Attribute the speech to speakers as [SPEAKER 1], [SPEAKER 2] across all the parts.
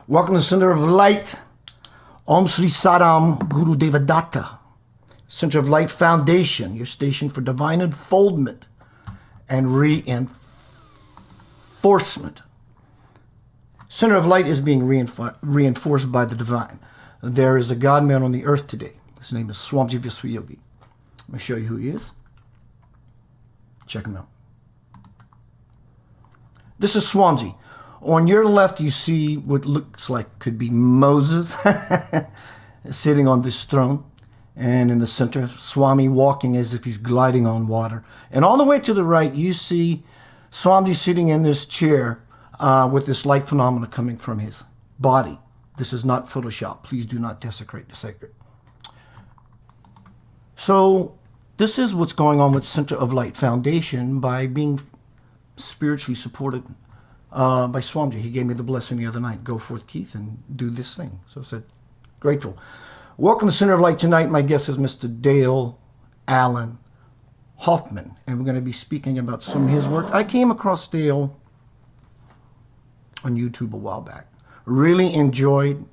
[SPEAKER 1] Welcome to Center of Light. Om Sri Saram Guru Devadatta. Center of Light Foundation, your station for divine unfoldment and reinforcement. Center of Light is being reinforced by the divine. There is a God-man on the earth today. His name is Swamiji Viswayogi. I'm going to show you who he is. Check him out. This is Swamiji. On your left, you see what looks like could be Moses sitting on this throne. And in the center, Swami walking as if he's gliding on water. And all the way to the right, you see Swamiji sitting in this chair with this light phenomena coming from his body. This is not Photoshop. Please do not desecrate the sacred. So this is what's going on with Center of Light Foundation by being spiritually supported by Swamiji. He gave me the blessing the other night. Go forth, Keith, and do this thing. So I said, grateful. Welcome to Center of Light tonight. My guest is Mr. Dale Allen Hoffman, and we're going to be speaking about some of his work. I came across Dale on YouTube a while back. Really enjoyed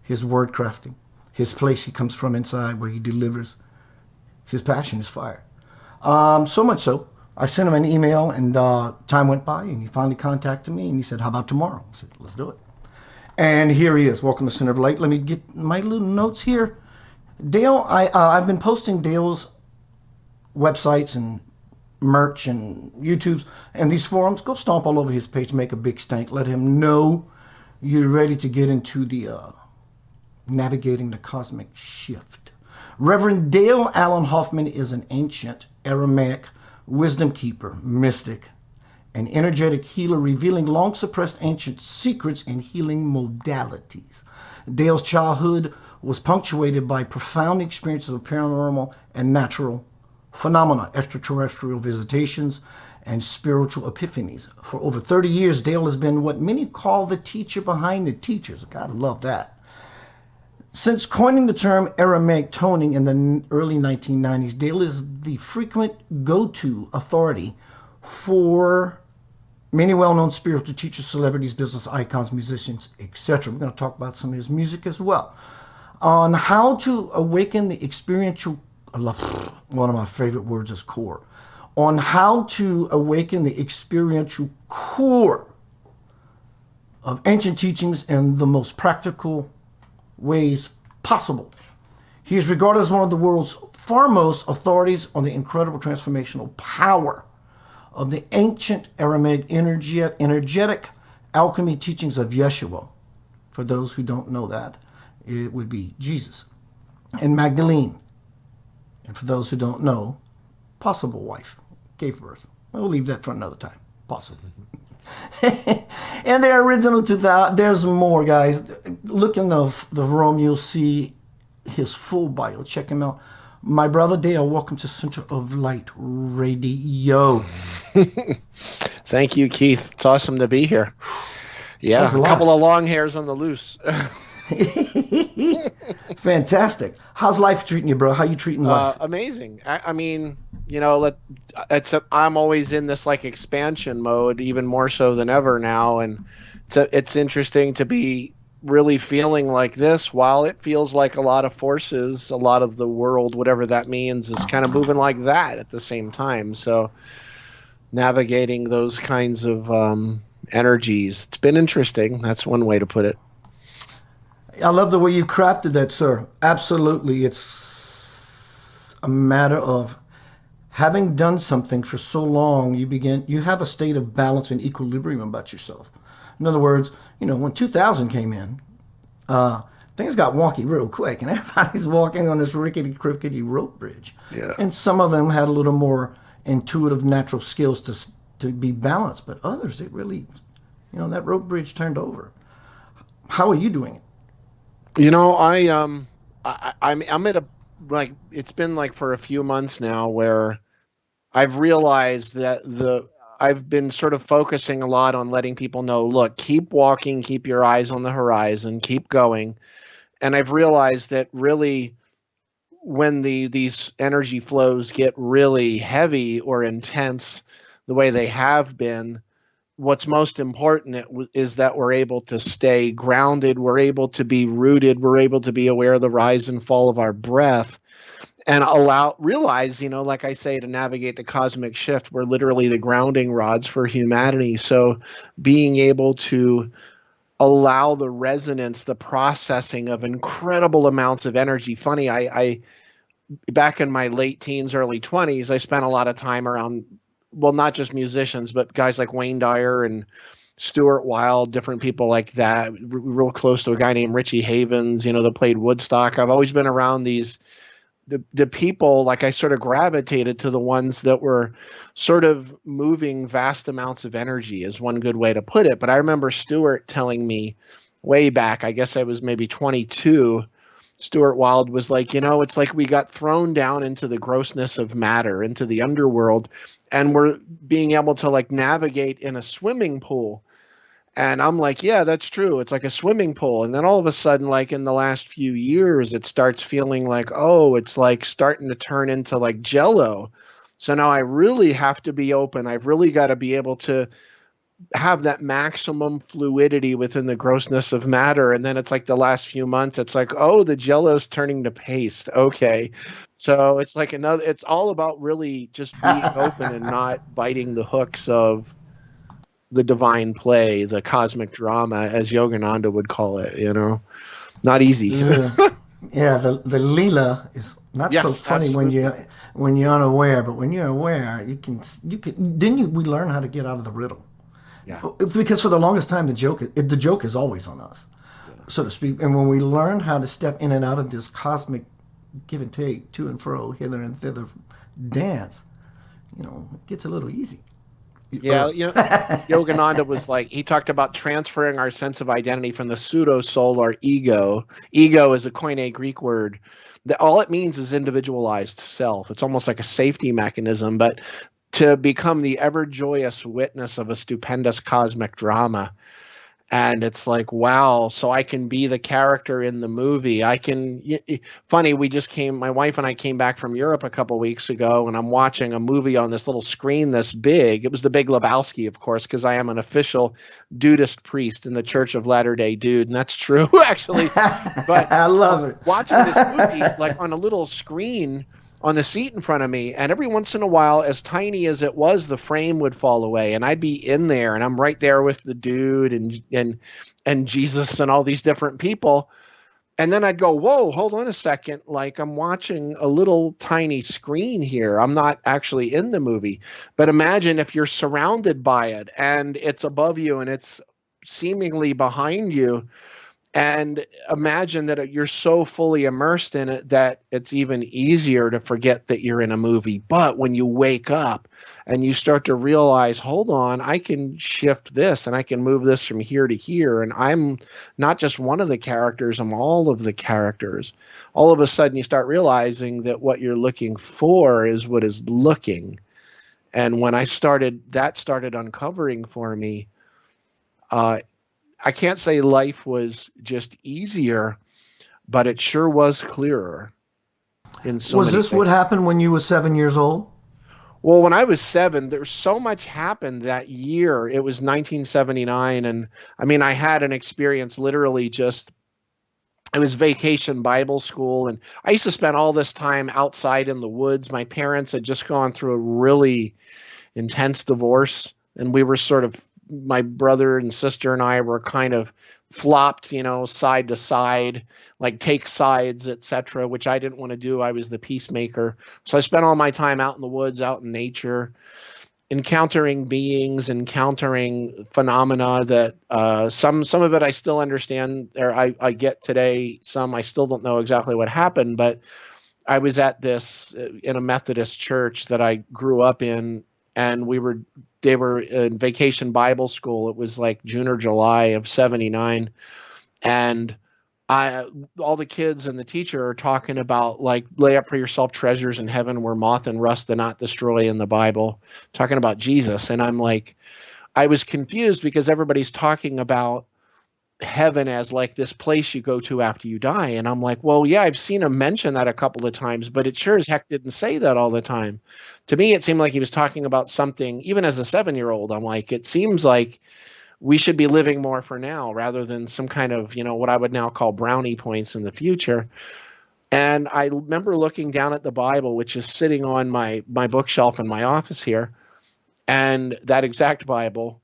[SPEAKER 1] his word crafting, his place he comes from inside where he delivers. His passion is fire. So much so, I sent him an email, and time went by, and he finally contacted me, and he said, how about tomorrow? I said, let's do it. And here he is. Welcome to Center of Light. Let me get my little notes here. Dale, I've been posting Dale's websites and merch and YouTubes and these forums. Go stomp all over his page, make a big stank. Let him know you're ready to get into the navigating the cosmic shift. Reverend Dale Allen Hoffman is an ancient Aramaic wisdom keeper, mystic, an energetic healer revealing long-suppressed ancient secrets and healing modalities. Dale's childhood was punctuated by profound experiences of paranormal and natural phenomena, extraterrestrial visitations, and spiritual epiphanies. For over 30 years, Dale has been what many call the teacher behind the teachers. Gotta love that. Since coining the term Aramaic Toning in the early 1990s, Dale is the frequent go-to authority for many well-known spiritual teachers, celebrities, business icons, musicians, etc. We're going to talk about some of his music as well. On how to awaken the experiential, I love, one of my favorite words is core. On how to awaken the experiential core of ancient teachings in the most practical ways possible. He is regarded as one of the world's foremost authorities on the incredible transformational power of the ancient Aramaic energetic alchemy teachings of Yeshua. For those who don't know that, it would be Jesus and Magdalene. And for those who don't know, possible wife gave birth. We'll leave that for another time. Possible. And they're original to that. There's more, guys. Look in the room. You'll see his full bio. Check him out. My brother Dale, welcome to Center of Light Radio.
[SPEAKER 2] Thank you, Keith. It's awesome to be here. Yeah, a couple of long hairs on the loose.
[SPEAKER 1] Fantastic. How's life treating you, bro? How you treating life?
[SPEAKER 2] Amazing. I mean, you know, I'm always in this like expansion mode, even more so than ever now, and it's interesting to be really feeling like this while it feels like a lot of forces, a lot of the world, whatever that means, is kind of moving like that at the same time. So navigating those kinds of energies, it's been interesting. That's one way to put it.
[SPEAKER 1] I love the way you crafted that, sir. Absolutely. It's a matter of having done something for so long, you have a state of balance and equilibrium about yourself. In other words, you know, when 2000 came in, things got wonky real quick, and everybody's walking on this rickety rope bridge.
[SPEAKER 2] Yeah.
[SPEAKER 1] And some of them had a little more intuitive, natural skills to be balanced, but others, it really, you know, that rope bridge turned over. How are you doing it?
[SPEAKER 2] You know, I'm at a, like, it's been like for a few months now where I've realized that I've been sort of focusing a lot on letting people know, look, keep walking, keep your eyes on the horizon, keep going. And I've realized that really when these energy flows get really heavy or intense the way they have been, what's most important is that we're able to stay grounded. We're able to be rooted. We're able to be aware of the rise and fall of our breath, and realize, like I say, to navigate the cosmic shift, we're literally the grounding rods for humanity. So being able to allow the resonance, the processing of incredible amounts of energy. Funny, I back in my late teens, early 20s, I spent a lot of time around, well, not just musicians, but guys like Wayne Dyer and Stuart Wilde, different people like that, real close to a guy named Richie Havens, that played Woodstock. I've always been around the people, like I sort of gravitated to the ones that were sort of moving vast amounts of energy, is one good way to put it. But I remember Stuart telling me way back, I guess I was maybe 22, Stuart Wilde was like, it's like we got thrown down into the grossness of matter, into the underworld, and we're being able to like navigate in a swimming pool. And I'm like, yeah, that's true. It's like a swimming pool. And then all of a sudden, like in the last few years, it starts feeling like, oh, it's like starting to turn into like Jello. So now I really have to be open. I've really got to be able to have that maximum fluidity within the grossness of matter. And then it's like the last few months, it's like, oh, the Jello's turning to paste. Okay. So it's like it's all about really just being open and not biting the hooks of the divine play, the cosmic drama, as Yogananda would call it, not easy.
[SPEAKER 1] Yeah, the Leela is not so
[SPEAKER 2] Yes,
[SPEAKER 1] funny
[SPEAKER 2] absolutely.
[SPEAKER 1] when you're unaware, but when you're aware, you can we learn how to get out of the riddle.
[SPEAKER 2] Yeah.
[SPEAKER 1] Because for the longest time the joke is always on us, so to speak. And when we learn how to step in and out of this cosmic give and take, to and fro, hither and thither dance, it gets a little easy.
[SPEAKER 2] Yeah, Yogananda was like, he talked about transferring our sense of identity from the pseudo soul or ego. Ego is a Koine Greek word that all it means is individualized self. It's almost like a safety mechanism, but to become the ever joyous witness of a stupendous cosmic drama. And it's like, wow, so I can be the character in the movie. Funny, my wife and I came back from Europe a couple weeks ago, and I'm watching a movie on this little screen this big. It was The Big Lebowski, of course, because I am an official Dudist priest in the Church of Latter-day Dude. And that's true, actually. But
[SPEAKER 1] I love it.
[SPEAKER 2] Watching this movie, like on a little screen on the seat in front of me, and every once in a while, as tiny as it was, the frame would fall away, and I'd be in there, and I'm right there with the dude and Jesus and all these different people, and then I'd go, whoa, hold on a second, like I'm watching a little tiny screen here. I'm not actually in the movie. But imagine if you're surrounded by it, and it's above you, and it's seemingly behind you. And imagine that you're so fully immersed in it that it's even easier to forget that you're in a movie. But when you wake up and you start to realize, hold on, I can shift this and I can move this from here to here. And I'm not just one of the characters, I'm all of the characters. All of a sudden you start realizing that what you're looking for is what is looking. And when that started uncovering for me, I can't say life was just easier, but it sure was clearer in so many
[SPEAKER 1] Was this
[SPEAKER 2] things.
[SPEAKER 1] what happened when you were 7 years old?
[SPEAKER 2] Well, when I was 7, there was so much happened that year. It was 1979. And I mean, I had an experience literally it was vacation Bible school. And I used to spend all this time outside in the woods. My parents had just gone through a really intense divorce. And we were my brother and sister and I were kind of flopped, side to side, like take sides, etc., which I didn't want to do. I was the peacemaker. So I spent all my time out in the woods, out in nature, encountering beings, encountering phenomena that some of it I still understand, or I get today. Some I still don't know exactly what happened, but I was at in a Methodist church that I grew up in, and they were in vacation Bible school. It was like June or July of 79. And all the kids and the teacher are talking about, like, lay up for yourself treasures in heaven where moth and rust do not destroy in the Bible, talking about Jesus. And I'm like, I was confused because everybody's talking about heaven as like this place you go to after you die. And I'm like, well, yeah, I've seen him mention that a couple of times, but it sure as heck didn't say that all the time. To me, it seemed like he was talking about something, even as a 7-year-old. I'm like, it seems like we should be living more for now rather than some kind of, what I would now call brownie points in the future. And I remember looking down at the Bible, which is sitting on my bookshelf in my office here, and that exact Bible.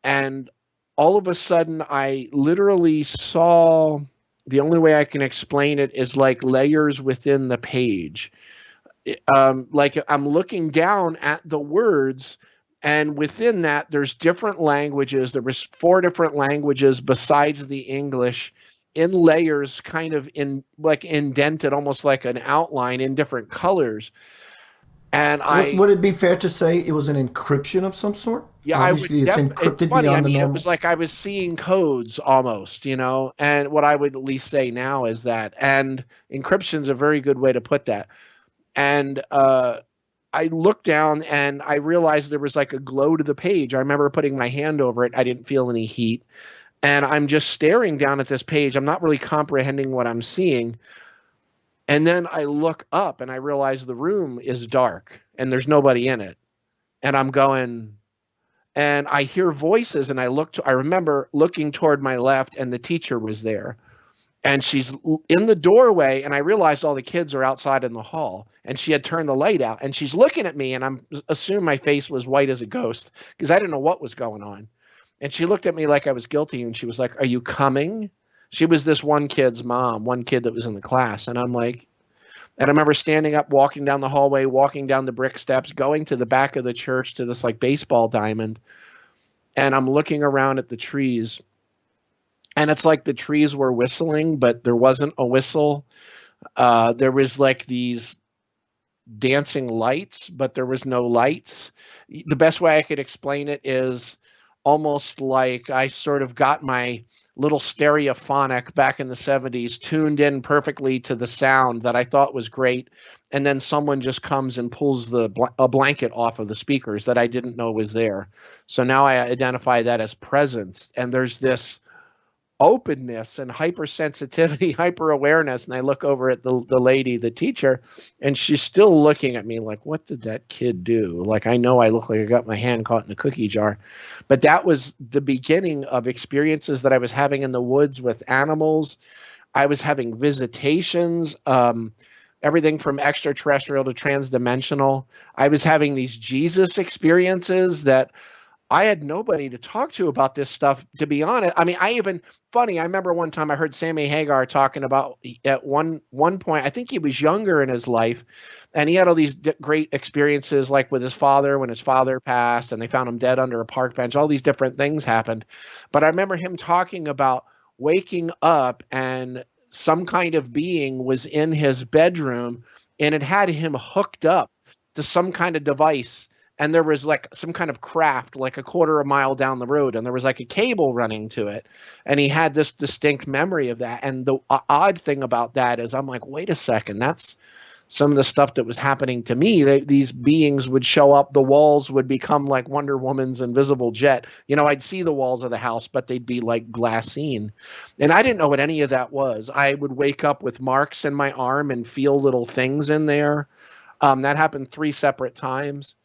[SPEAKER 2] And all of a sudden, I literally saw, the only way I can explain it is like layers within the page. Like I'm looking down at the words, and within that, there's different languages. There was 4 different languages besides the English in layers, kind of in like indented, almost like an outline in different colors. And
[SPEAKER 1] Would it be fair to say it was an encryption of some sort?
[SPEAKER 2] yeah,
[SPEAKER 1] Obviously, it's
[SPEAKER 2] it's
[SPEAKER 1] encrypted
[SPEAKER 2] funny. I
[SPEAKER 1] beyond the
[SPEAKER 2] mean, it
[SPEAKER 1] normal.
[SPEAKER 2] was like I was seeing codes almost, and what I would at least say now is that, and encryption's a very good way to put that. And I looked down and I realized there was like a glow to the page. I remember putting my hand over it. I didn't feel any heat. And I'm just staring down at this page. I'm not really comprehending what I'm seeing. And then I look up and I realize the room is dark and there's nobody in it. And I'm going, and I hear voices, and I remember looking toward my left, and the teacher was there. And she's in the doorway, and I realized all the kids are outside in the hall, and she had turned the light out, and she's looking at me, and I'm assuming my face was white as a ghost because I didn't know what was going on. And she looked at me like I was guilty, and she was like, "Are you coming?" She was this one kid's mom, one kid that was in the class. And I'm like, and I remember standing up, walking down the hallway, walking down the brick steps, going to the back of the church to this like baseball diamond. And I'm looking around at the trees. And it's like the trees were whistling, but there wasn't a whistle. There was like these dancing lights, but there was no lights. The best way I could explain it is almost like I sort of got my little stereophonic back in the 70s tuned in perfectly to the sound that I thought was great. And then someone just comes and pulls a blanket off of the speakers that I didn't know was there. So now I identify that as presence. And there's this openness and hypersensitivity, hyper awareness. And I look over at the lady, the teacher, and she's still looking at me like, what did that kid do? Like, I know I look like I got my hand caught in a cookie jar. But that was the beginning of experiences that I was having in the woods with animals. I was having visitations, everything from extraterrestrial to transdimensional. I was having these Jesus experiences that I had nobody to talk to about this stuff, to be honest. I mean, I remember one time I heard Sammy Hagar talking about at one point, I think he was younger in his life, and he had all these great experiences like with his father when his father passed and they found him dead under a park bench. All these different things happened. But I remember him talking about waking up and some kind of being was in his bedroom and it had him hooked up to some kind of device. And there was like some kind of craft like a quarter of a mile down the road, and there was like a cable running to it. And he had this distinct memory of that. And the odd thing about that is I'm like, wait a second, that's some of the stuff that was happening to me. These beings would show up, the walls would become like Wonder Woman's invisible jet. I'd see the walls of the house, but they'd be like glassine. And I didn't know what any of that was. I would wake up with marks in my arm and feel little things in there. That happened 3 separate times.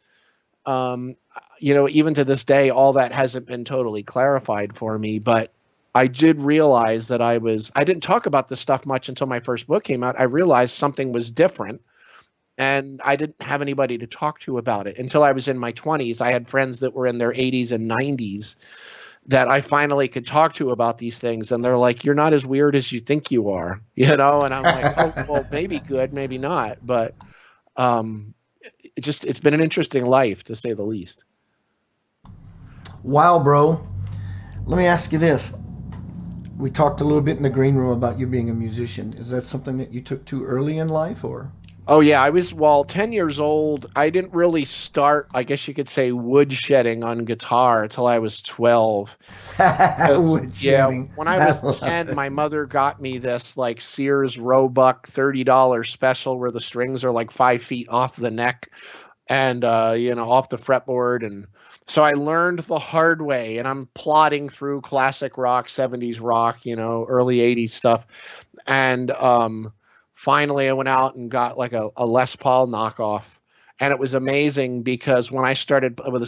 [SPEAKER 2] Even to this day, all that hasn't been totally clarified for me, but I did realize that I didn't talk about this stuff much until my first book came out. I realized something was different and I didn't have anybody to talk to about it until I was in my 20s. I had friends that were in their 80s and 90s that I finally could talk to about these things. And they're like, you're not as weird as you think you are, and I'm like, oh, well, maybe good, maybe not. But, it's been an interesting life, to say the least.
[SPEAKER 1] Wow, bro. Let me ask you this. We talked a little bit in the green room about you being a musician. Is that something that you took too early in life, or?
[SPEAKER 2] Oh, yeah. I was, 10 years old. I didn't really start, I guess you could say, woodshedding on guitar until I was 12.
[SPEAKER 1] Woodshedding.
[SPEAKER 2] When I was 10, my mother got me this like Sears Roebuck $30 special where the strings are like 5 feet off the neck and, off the fretboard. And So I learned the hard way, and I'm plodding through classic rock, 70s rock, early 80s stuff. And finally I went out and got like a Les Paul knockoff. And it was amazing because when I started with a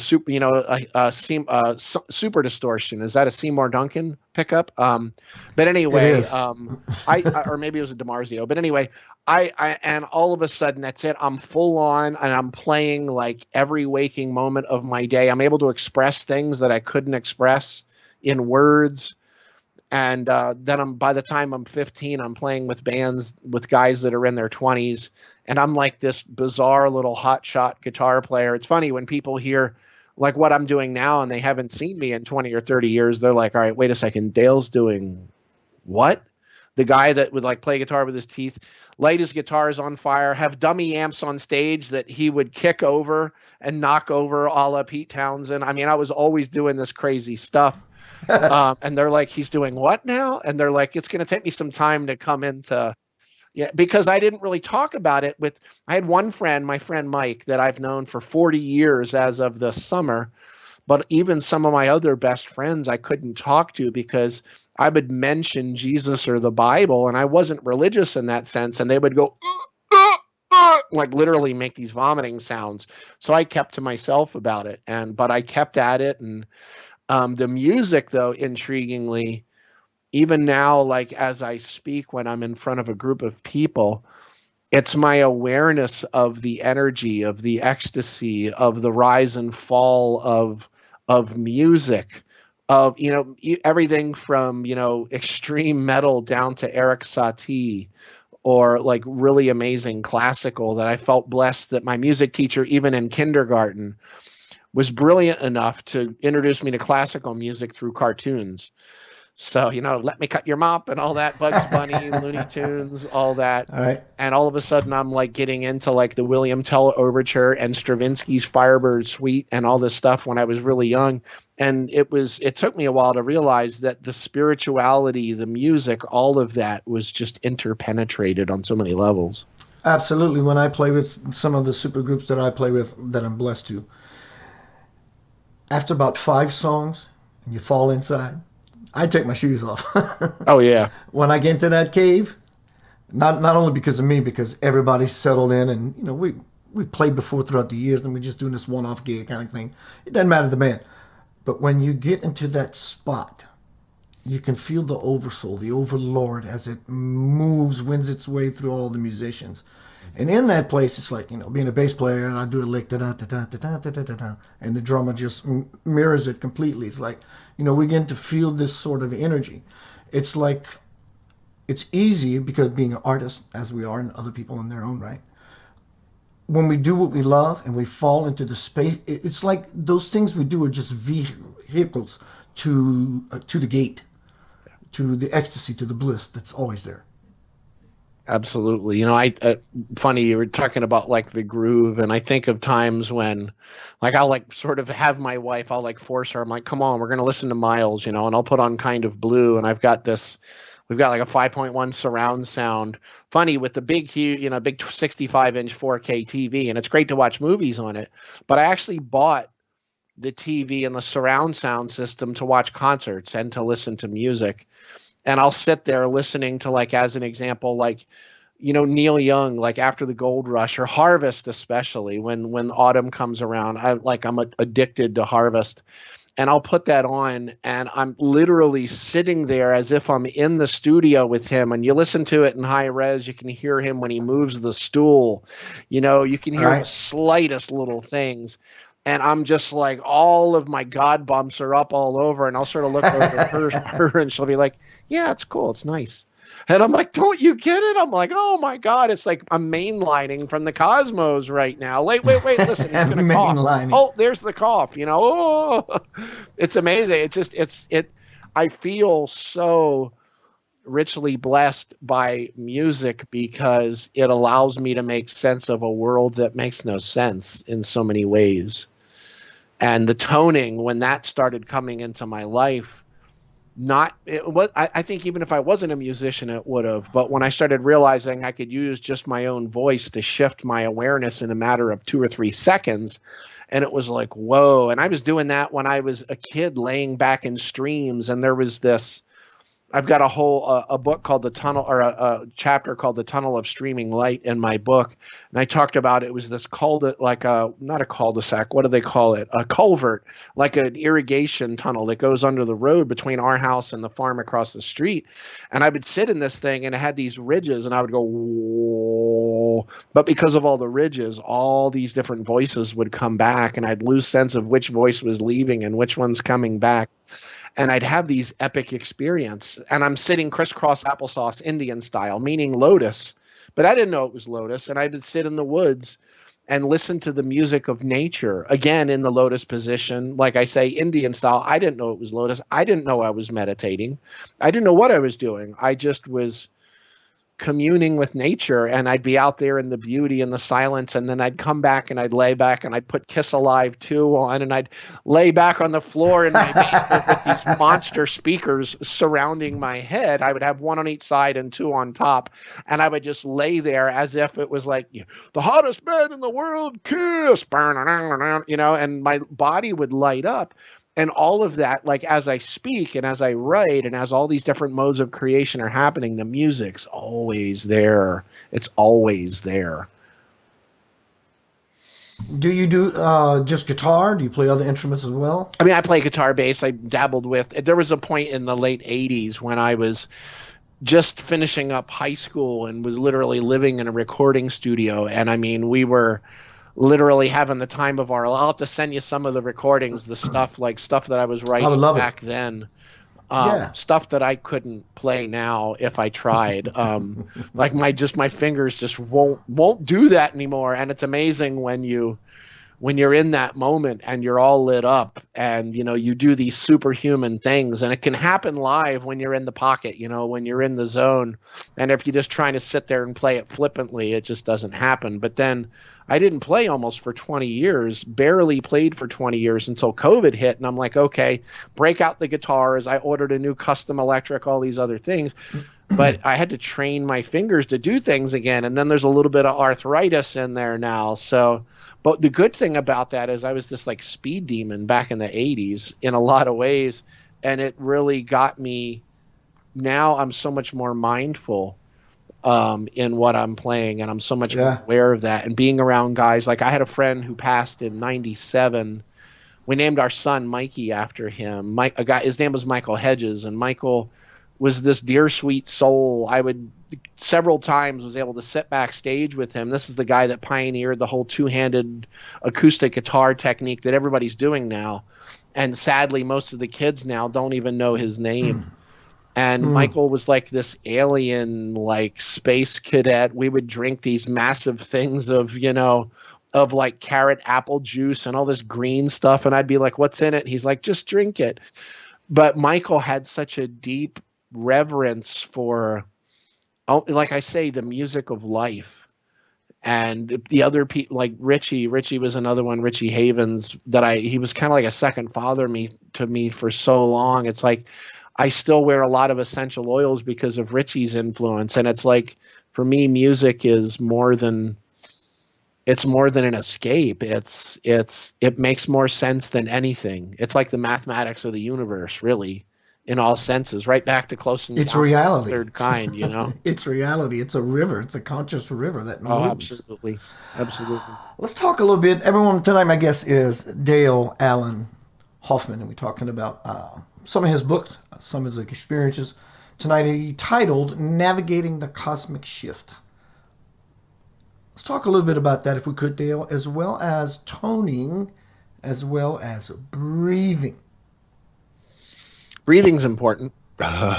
[SPEAKER 2] super, super distortion, is that a Seymour Duncan pickup? But anyway,
[SPEAKER 1] It is.
[SPEAKER 2] I or maybe it was a DiMarzio. But anyway, and all of a sudden that's it. I'm full on, and I'm playing like every waking moment of my day. I'm able to express things that I couldn't express in words. And then by the time I'm 15, I'm playing with bands with guys that are in their 20s. And I'm like this bizarre little hotshot guitar player. It's funny when people hear like what I'm doing now and they haven't seen me in 20 or 30 years. They're like, all right, wait a second. Dale's doing what? The guy that would like play guitar with his teeth, light his guitars on fire, have dummy amps on stage that he would kick over and knock over a la Pete Townsend. I mean, I was always doing this crazy stuff. And they're like, he's doing what now? And they're like, it's going to take me some time to come into, because I didn't really talk about it I had one friend, my friend Mike, that I've known for 40 years as of the summer. But even some of my other best friends I couldn't talk to because I would mention Jesus or the Bible, and I wasn't religious in that sense. And they would go, like literally make these vomiting sounds. So I kept to myself about it. But I kept at it. And the music, though, intriguingly, even now, like as I speak, when I'm in front of a group of people, it's my awareness of the energy, of the ecstasy, of the rise and fall of music, of everything from extreme metal down to Eric Satie, or like really amazing classical. That I felt blessed that my music teacher, even in kindergarten, was brilliant enough to introduce me to classical music through cartoons. So, Let Me Cut Your Mop and all that, Bugs Bunny, Looney Tunes, all that.
[SPEAKER 1] All right.
[SPEAKER 2] And all of a sudden I'm like getting into like the William Tell Overture and Stravinsky's Firebird Suite and all this stuff when I was really young. And it took me a while to realize that the spirituality, the music, all of that was just interpenetrated on so many levels.
[SPEAKER 1] Absolutely. When I play with some of the super groups that I play with, that I'm blessed to, after about 5 songs, and you fall inside, I take my shoes off.
[SPEAKER 2] Oh, yeah.
[SPEAKER 1] When I get into that cave, not only because of me, because everybody's settled in, and we played before throughout the years, and we're just doing this one-off gig kind of thing. It doesn't matter the band. But when you get into that spot, you can feel the oversoul, the overlord, as it wins its way through all the musicians. And in that place, it's like, being a bass player, and I do a lick, da-da-da-da-da-da-da-da, and the drummer just mirrors it completely. It's like, we begin to feel this sort of energy. It's like, it's easy because being an artist, as we are, and other people in their own right, when we do what we love and we fall into the space, it's like those things we do are just vehicles to the gate, to the ecstasy, to the bliss that's always there.
[SPEAKER 2] Absolutely. Funny, you were talking about like the groove, and I think of times when like I'll like sort of have my wife, I'll like force her. I'm like, come on, we're going to listen to Miles, and I'll put on Kind of Blue. And we've got like a 5.1 surround sound, funny with the big, huge, big 65-inch 4K TV. And it's great to watch movies on it. But I actually bought the TV and the surround sound system to watch concerts and to listen to music. And I'll sit there listening to, like, as an example, like, Neil Young, like After the Gold Rush, or Harvest, especially when autumn comes around. I'm addicted to Harvest, and I'll put that on, and I'm literally sitting there as if I'm in the studio with him. And you listen to it in high res, you can hear him when he moves the stool. You can hear the slightest little things. And I'm just like, all of my God bumps are up all over. And I'll sort of look over at her, and she'll be like, yeah, it's cool. It's nice. And I'm like, don't you get it? I'm like, oh my God. It's like I'm mainlining from the cosmos right now. Wait, listen, he's going to cough. Oh, there's the cough, Oh, it's amazing. I feel so richly blessed by music because it allows me to make sense of a world that makes no sense in so many ways. And the toning, when that started coming into my life, not it was I think even if I wasn't a musician it would have, but when I started realizing I could use just my own voice to shift my awareness in a matter of 2 or 3 seconds, and it was like whoa. And I was doing that when I was a kid laying back in streams, and there was this, I've got a whole a book called The Tunnel, or a chapter called The Tunnel of Streaming Light in my book, and I talked about it was this like a, not a cul-de-sac, what do they call it? A culvert, like an irrigation tunnel that goes under the road between our house and the farm across the street. And I would sit in this thing, and it had these ridges, and I would go, whoa. But because of all the ridges, all these different voices would come back, and I'd lose sense of which voice was leaving and which one's coming back. And I'd have these epic experience, and I'm sitting crisscross applesauce Indian style, meaning lotus, but I didn't know it was lotus. And I would sit in the woods and listen to the music of nature, again in the lotus position, like I say, Indian style. I didn't know it was lotus. I didn't know I was meditating. I didn't know what I was doing. I just was communing with nature, and I'd be out there in the beauty and the silence, and then I'd come back and I'd lay back and I'd put Kiss Alive 2 on, and I'd lay back on the floor in my basement with these monster speakers surrounding my head. I would have one on each side and 2 on top, and I would just lay there as if it was like the hottest bed in the world, Kiss, and my body would light up. And all of that, like as I speak and as I write and as all these different modes of creation are happening, the music's always there. It's always there.
[SPEAKER 1] Do you do just guitar? Do you play other instruments as well?
[SPEAKER 2] I mean, I play guitar, bass. I dabbled with. There was a point in the late 80s when I was just finishing up high school and was literally living in a recording studio. And I mean, we were literally having the time of our. I'll have to send you some of the recordings, the stuff that I was writing back then. Stuff that I couldn't play now if I tried. Like my fingers just won't do that anymore. And it's amazing when you're in that moment and you're all lit up and you do these superhuman things, and it can happen live when you're in the pocket, when you're in the zone. And if you're just trying to sit there and play it flippantly, it just doesn't happen. But then I didn't play almost for 20 years, barely played for 20 years until COVID hit. And I'm like, okay, break out the guitars. I ordered a new custom electric, all these other things. But I had to train my fingers to do things again. And then there's a little bit of arthritis in there now. So, but the good thing about that is I was this like speed demon back in the 80s in a lot of ways. And it really got me. Now I'm so much more mindful in what I'm playing, and I'm so much more aware of that. And being around guys, like I had a friend who passed in 97. We named our son Mikey after him. His name was Michael Hedges, and Michael was this dear sweet soul. I would several times was able to sit backstage with him. This is the guy that pioneered the whole 2-handed acoustic guitar technique that everybody's doing now. And sadly, most of the kids now don't even know his name. And Michael was like this alien, like space cadet. We would drink these massive things of like carrot apple juice and all this green stuff. And I'd be like, what's in it? He's like, just drink it. But Michael had such a deep reverence for, like I say, the music of life. And the other people, like Richie was another one, Richie Havens, he was kind of like a second father to me for so long. It's like, I still wear a lot of essential oils because of Richie's influence. And it's like, for me, music is more than an escape. It makes more sense than anything. It's like the mathematics of the universe, really, in all senses, right back to close and
[SPEAKER 1] it's reality.
[SPEAKER 2] Third kind,
[SPEAKER 1] It's reality. It's a river. It's a conscious river that moves.
[SPEAKER 2] Oh, absolutely. Absolutely.
[SPEAKER 1] Let's talk a little bit. Everyone, tonight my guest is Dale Allen Hoffman, and we're talking about some of his books, some of his experiences. Tonight he titled Navigating the Cosmic Shift. Let's talk a little bit about that if we could, Dale, as well as toning, as well as breathing.
[SPEAKER 2] Breathing's important. Well,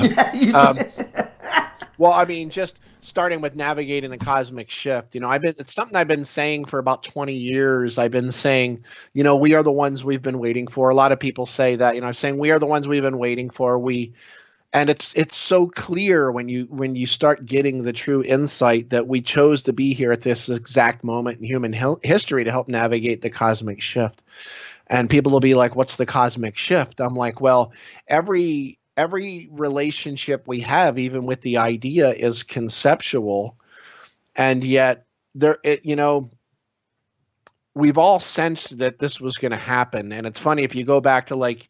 [SPEAKER 2] I mean, just starting with navigating the cosmic shift, it's something I've been saying for about 20 years. I've been saying, we are the ones we've been waiting for. A lot of people say that, I'm saying we are the ones we've been waiting for. And it's so clear when you start getting the true insight that we chose to be here at this exact moment in human history to help navigate the cosmic shift. And people will be like, what's the cosmic shift? I'm like, well, every every relationship we have, even with the idea, is conceptual, and yet we've all sensed that this was going to happen. And it's funny, if you go back to like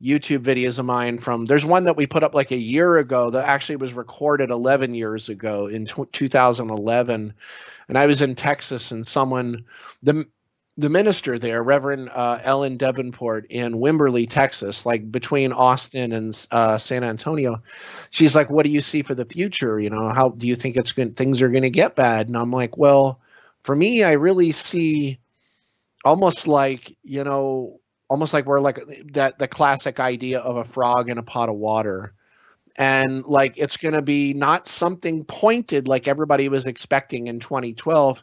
[SPEAKER 2] YouTube videos of mine there's one that we put up like a year ago that actually was recorded 11 years ago in 2011. And I was in Texas, and the minister there, Reverend Ellen Davenport in Wimberley, Texas, like between Austin and San Antonio, she's like, "What do you see for the future? How do you think things are going to get bad?" And I'm like, "Well, for me, I really see almost like we're like the classic idea of a frog in a pot of water." And like, it's going to be not something pointed like everybody was expecting in 2012,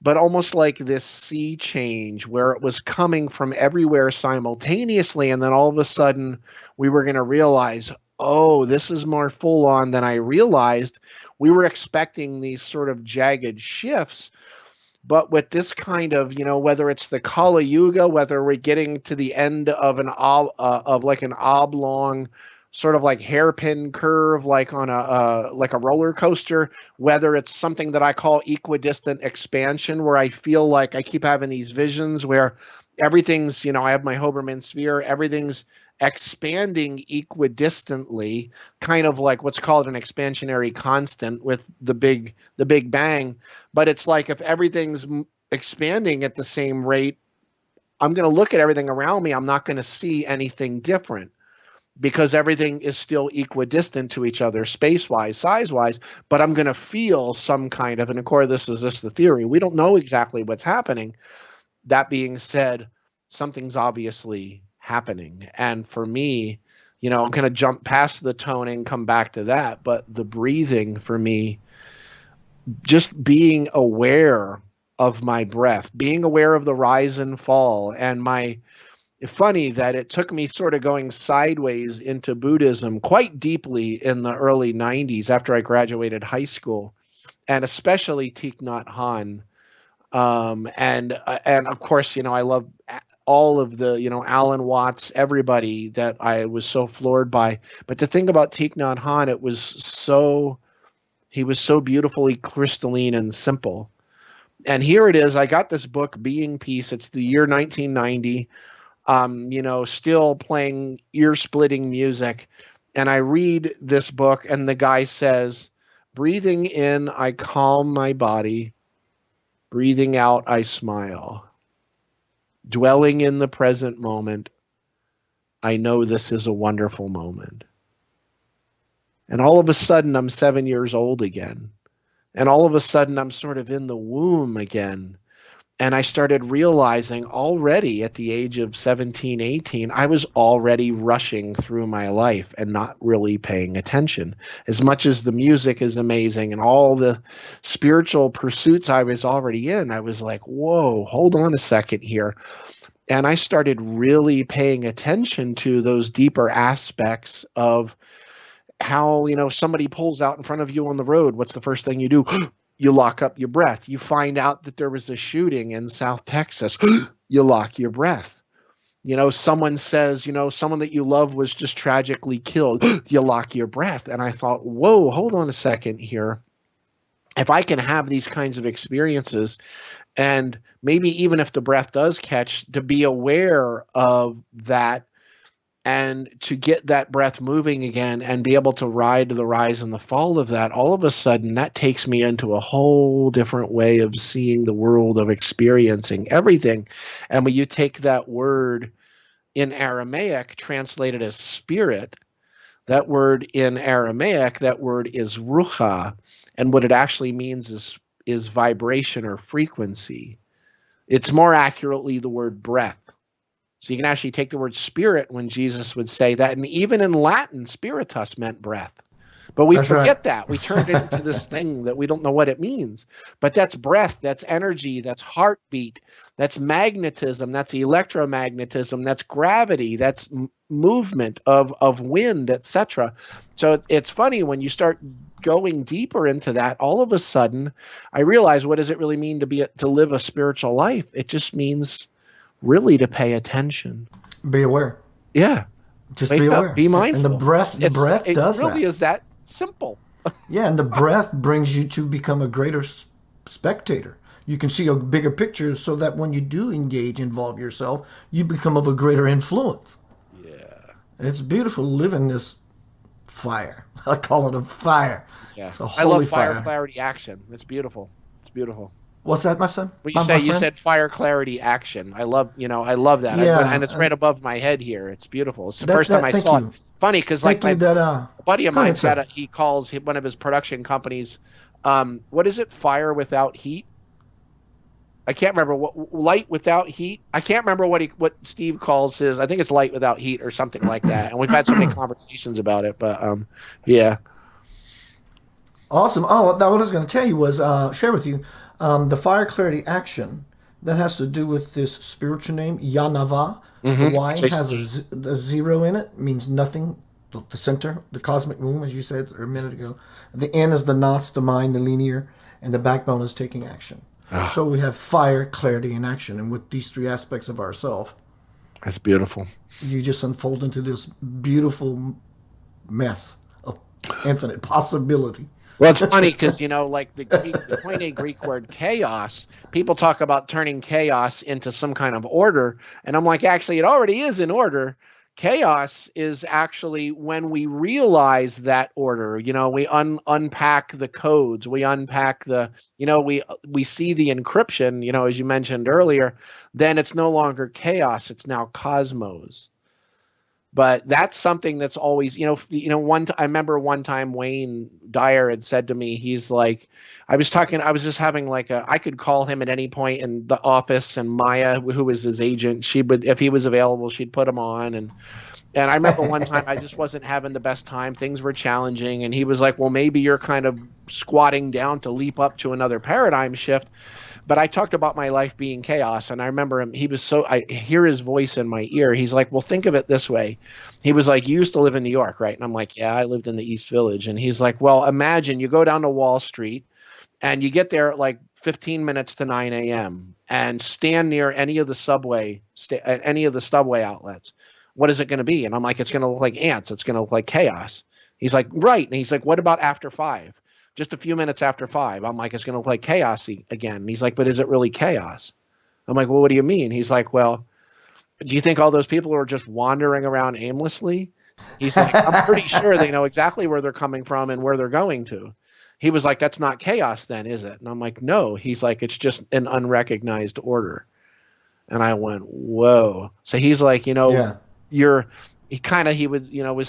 [SPEAKER 2] but almost like this sea change where it was coming from everywhere simultaneously. And then all of a sudden we were going to realize, oh, this is more full on than I realized. We were expecting these sort of jagged shifts, but with this kind of, whether it's the Kali Yuga, whether we're getting to the end of an oblong sort of like hairpin curve, like on a roller coaster, whether it's something that I call equidistant expansion, where I feel like I keep having these visions where everything's, I have my Hoberman sphere, everything's expanding equidistantly, kind of like what's called an expansionary constant with the Big Bang. But it's like, if everything's expanding at the same rate, I'm going to look at everything around me, I'm not going to see anything different, because everything is still equidistant to each other, space-wise, size-wise, but I'm going to feel some kind of, and of course, this is the theory. We don't know exactly what's happening. That being said, something's obviously happening. And for me, I'm going to jump past the toning, come back to that, but the breathing for me, just being aware of my breath, being aware of the rise and fall, and funny that it took me sort of going sideways into Buddhism quite deeply in the early 90s after I graduated high school, and especially Thich Nhat Hanh. And of course, I love all of the, Alan Watts, everybody that I was so floored by. But the thing about Thich Nhat Hanh, he was so beautifully crystalline and simple. And here it is, I got this book, Being Peace. It's the year 1990. Still playing ear-splitting music. And I read this book, and the guy says, breathing in, I calm my body. Breathing out, I smile. Dwelling in the present moment, I know this is a wonderful moment. And all of a sudden, I'm 7 years old again. And all of a sudden, I'm sort of in the womb again. And I started realizing already at the age of 17, 18, I was already rushing through my life and not really paying attention. As much as the music is amazing and all the spiritual pursuits I was already in, I was like, whoa, hold on a second here. And I started really paying attention to those deeper aspects of how, somebody pulls out in front of you on the road. What's the first thing you do? You lock up your breath. You find out that there was a shooting in South Texas. You lock your breath. Someone says, someone that you love was just tragically killed. You lock your breath. And I thought, whoa, hold on a second here. If I can have these kinds of experiences, and maybe even if the breath does catch, to be aware of that, and to get that breath moving again and be able to ride the rise and the fall of that, all of a sudden that takes me into a whole different way of seeing the world, of experiencing everything. And when you take that word in Aramaic, translated as spirit, that word in Aramaic, that word is ruha. And what it actually means is vibration or frequency. It's more accurately the word breath. So you can actually take the word spirit when Jesus would say that. And even in Latin, spiritus meant breath. But we forget that. We turned it into this thing that we don't know what it means. But that's breath, that's energy, that's heartbeat, that's magnetism, that's electromagnetism, that's gravity, that's movement of wind, etc. So it's funny when you start going deeper into that, all of a sudden I realize, what does it really mean to live a spiritual life? It just means really to pay attention.
[SPEAKER 1] Be aware.
[SPEAKER 2] Yeah.
[SPEAKER 1] Just
[SPEAKER 2] Wake
[SPEAKER 1] be
[SPEAKER 2] up,
[SPEAKER 1] aware.
[SPEAKER 2] be mindful.
[SPEAKER 1] And the breath does
[SPEAKER 2] it really
[SPEAKER 1] that.
[SPEAKER 2] is that simple.
[SPEAKER 1] Yeah, and the breath brings you to become a greater spectator. You can see a bigger picture so that when you do involve yourself, you become of a greater influence.
[SPEAKER 2] Yeah.
[SPEAKER 1] It's beautiful to live in this fire. I call it a fire.
[SPEAKER 2] Yeah.
[SPEAKER 1] It's a
[SPEAKER 2] I love
[SPEAKER 1] holy
[SPEAKER 2] fire, clarity, action. It's beautiful. It's beautiful.
[SPEAKER 1] What's that, my son?
[SPEAKER 2] When
[SPEAKER 1] My
[SPEAKER 2] you
[SPEAKER 1] friend?
[SPEAKER 2] said fire, clarity, action. I love that.
[SPEAKER 1] Yeah,
[SPEAKER 2] And it's right above my head here. It's beautiful. It's the
[SPEAKER 1] that,
[SPEAKER 2] first time I
[SPEAKER 1] thank
[SPEAKER 2] saw
[SPEAKER 1] you.
[SPEAKER 2] it. Funny because
[SPEAKER 1] Thank you that,
[SPEAKER 2] a buddy of
[SPEAKER 1] go ahead,
[SPEAKER 2] mine's
[SPEAKER 1] sir.
[SPEAKER 2] he calls one of his production companies. What is it? Fire without heat. I can't remember what light without heat. I can't remember what Steve calls his. I think it's light without heat or something like that. And we've had so many conversations about it. But yeah.
[SPEAKER 1] Awesome. Oh, that what I was going to tell you was share with you the fire clarity action that has to do with this spiritual name Yanava. The Y has a zero in it, means nothing. The center, the cosmic womb, as you said a minute ago. The N is the knots, the mind, the linear, and the backbone is taking action. So we have fire, clarity, and action, and with these three aspects of ourself,
[SPEAKER 2] That's beautiful.
[SPEAKER 1] you just unfold into this beautiful mess of infinite possibility.
[SPEAKER 2] Well, it's funny because, like the Koine Greek word chaos, people talk about turning chaos into some kind of order. And I'm like, actually, it already is in order. Chaos is actually when we realize that order. We unpack the codes. We unpack we see the encryption, as you mentioned earlier. Then it's no longer chaos. It's now cosmos. But that's something that's always, I remember one time Wayne Dyer had said to me, he's like, I was just having I could call him at any point in the office, and Maya, who was his agent, she would, if he was available, she'd put him on. And I remember one time I just wasn't having the best time. Things were challenging. And he was like, well, maybe you're kind of squatting down to leap up to another paradigm shift. But I talked about my life being chaos, and I remember him. I hear his voice in my ear. He's like, well, think of it this way. He was like, you used to live in New York, right? And I'm like, yeah, I lived in the East Village. And he's like, well, imagine you go down to Wall Street and you get there at 15 minutes to 9 a.m. and stand near any of the subway outlets. What is it going to be? And I'm like, it's going to look like ants. It's going to look like chaos. He's like, right. And he's like, what about after 5? Just a few minutes after 5. I'm like, it's going to look like chaos again. And he's like, but is it really chaos? I'm like, well, what do you mean? He's like, well, do you think all those people are just wandering around aimlessly? He's like, I'm pretty sure they know exactly where they're coming from and where they're going to. He was like, that's not chaos then, is it? And I'm like, no. He's like, it's just an unrecognized order. And I went, whoa. So he's like, he was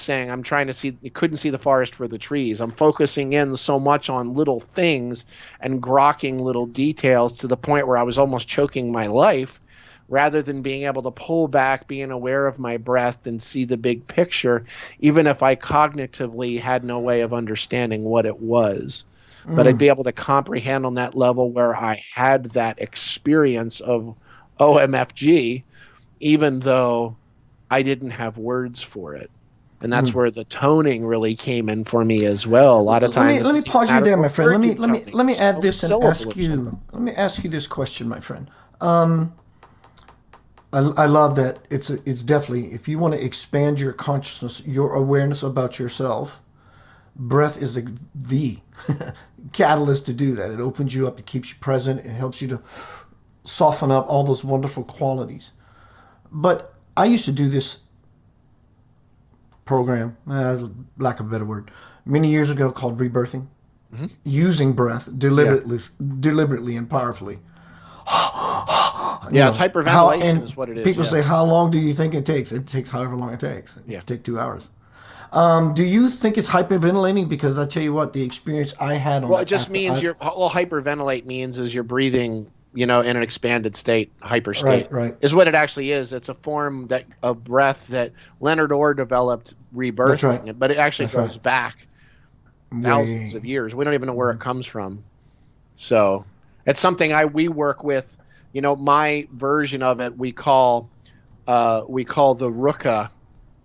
[SPEAKER 2] saying, I'm trying to see, you couldn't see the forest for the trees. I'm focusing in so much on little things and grokking little details to the point where I was almost choking my life, rather than being able to pull back, being aware of my breath and see the big picture, even if I cognitively had no way of understanding what it was. But I'd be able to comprehend on that level where I had that experience of OMFG, even though I didn't have words for it. And that's where the toning really came in for me as well. A lot of times.
[SPEAKER 1] Let me pause you there, my friend. Let me add this and ask you.
[SPEAKER 2] Something.
[SPEAKER 1] Let me ask you this question, my friend. I love that. It's definitely, if you want to expand your consciousness, your awareness about yourself, breath is the catalyst to do that. It opens you up, it keeps you present, it helps you to soften up all those wonderful qualities. But I used to do this program, lack of a better word, many years ago called rebirthing, using breath deliberately and powerfully.
[SPEAKER 2] It's hyperventilation is what it is.
[SPEAKER 1] People say, how long do you think it takes? It takes however long it takes. It can take 2 hours. Do you think it's hyperventilating? Because I tell you what, the experience I had on
[SPEAKER 2] it just means hyperventilate means is you're breathing, in an expanded state, hyper state.
[SPEAKER 1] Right.
[SPEAKER 2] Is what it actually is. It's a form of breath that Leonard Orr developed rebirthing. Right. But it actually goes back thousands of years. We don't even know where it comes from. So it's something we work with. My version of it we call the Ruka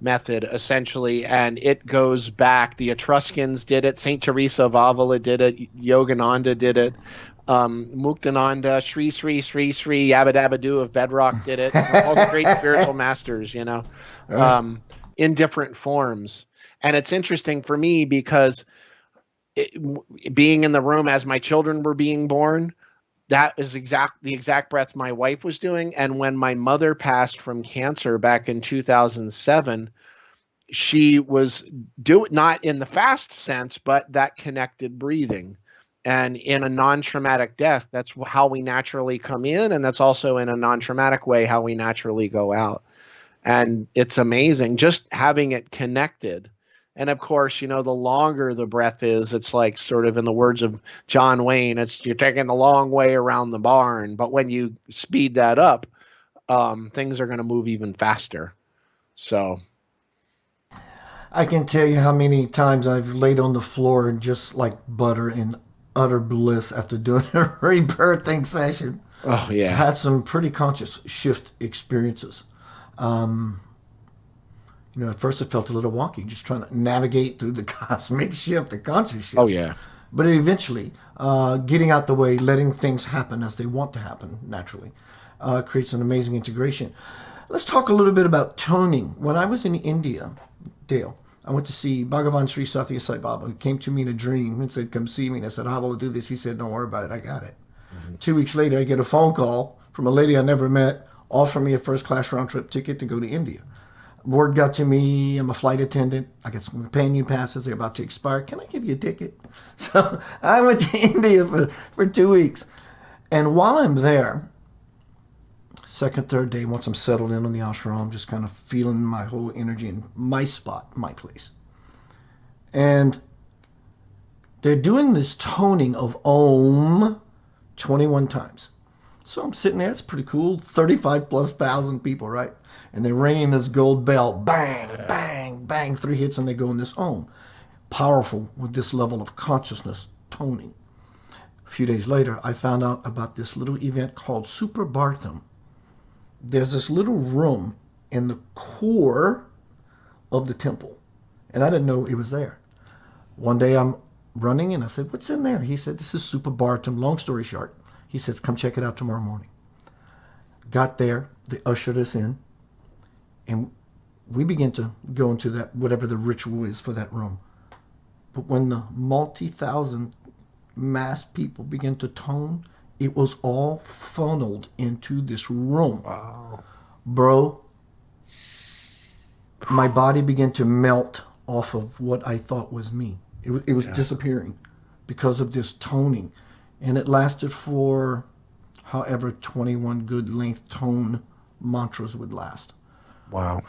[SPEAKER 2] method, essentially, and it goes back. The Etruscans did it. Saint Teresa of Avila did it. Yogananda did it. Muktananda, Sri Yabba Dabba Doo of Bedrock did it. All the great spiritual masters, in different forms. And it's interesting for me because being in the room as my children were being born, that is the exact breath my wife was doing. And when my mother passed from cancer back in 2007, she was not in the fast sense, but that connected breathing. And in a non-traumatic death, that's how we naturally come in. And that's also in a non-traumatic way, how we naturally go out. And it's amazing just having it connected. And of course, the longer the breath is, it's like sort of in the words of John Wayne, you're taking the long way around the barn. But when you speed that up, things are going to move even faster. So
[SPEAKER 1] I can tell you how many times I've laid on the floor just like butter in utter bliss after doing a rebirthing session.
[SPEAKER 2] Oh, yeah.
[SPEAKER 1] I had some pretty conscious shift experiences. At first it felt a little wonky, just trying to navigate through the cosmic shift, the conscious shift.
[SPEAKER 2] Oh, yeah.
[SPEAKER 1] But eventually, getting out the way, letting things happen as they want to happen naturally, creates an amazing integration. Let's talk a little bit about toning. When I was in India, Dale, I went to see Bhagavan Sri Satya Sai Baba, who came to me in a dream and said, come see me. And I said, how will I do this? He said, don't worry about it. I got it. 2 weeks later, I get a phone call from a lady I never met, offering me a first-class round-trip ticket to go to India. Word got to me, I'm a flight attendant. I got some companion passes. They're about to expire. Can I give you a ticket? So I went to India for 2 weeks. And while I'm there, second, third day, once I'm settled in on the ashram, just kind of feeling my whole energy in my spot, my place. And they're doing this toning of Om 21 times. So I'm sitting there, it's pretty cool, 35,000+ people, right? And they're ringing this gold bell, bang, bang, bang, 3 hits, and they go in this Om. Powerful with this level of consciousness toning. A few days later, I found out about this little event called Super Bartham. There's this little room in the core of the temple, and I didn't know it was there. One day I'm running, and I said, what's in there? He said, this is Super Bartham. Long story short, he says, come check it out tomorrow morning. Got there, they ushered us in, and we began to go into that, whatever the ritual is for that room. But when the multi-thousand mass people began to tone, it was all funneled into this room.
[SPEAKER 2] Wow.
[SPEAKER 1] Bro, my body began to melt off of what I thought was me. It was disappearing because of this toning. And it lasted for however 21 good length tone mantras would last.
[SPEAKER 2] Wow.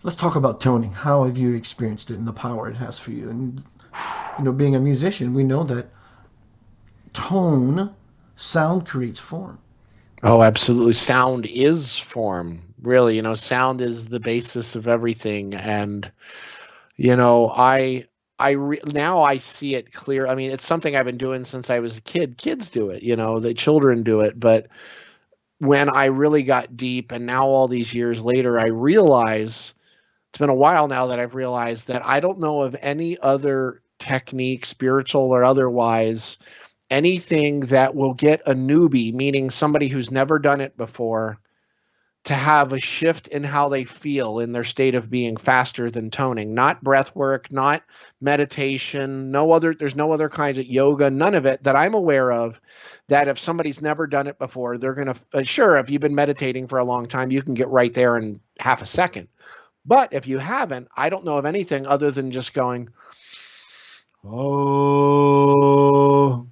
[SPEAKER 1] Let's talk about toning. How have you experienced it and the power it has for you? And, being a musician, we know that sound creates form.
[SPEAKER 2] Oh, absolutely. Sound is form. Really, sound is the basis of everything. And, now I see it clear. I mean, it's something I've been doing since I was a kid. Kids do it, the children do it. But when I really got deep, and now all these years later, I realize, it's been a while now that I've realized that I don't know of any other technique, spiritual or otherwise, anything that will get a newbie, meaning somebody who's never done it before, to have a shift in how they feel in their state of being faster than toning. Not breath work, not meditation, there's no other kinds of yoga, none of it that I'm aware of, that if somebody's never done it before, they're going to, sure, if you've been meditating for a long time, you can get right there in half a second. But if you haven't, I don't know of anything other than just going, oh,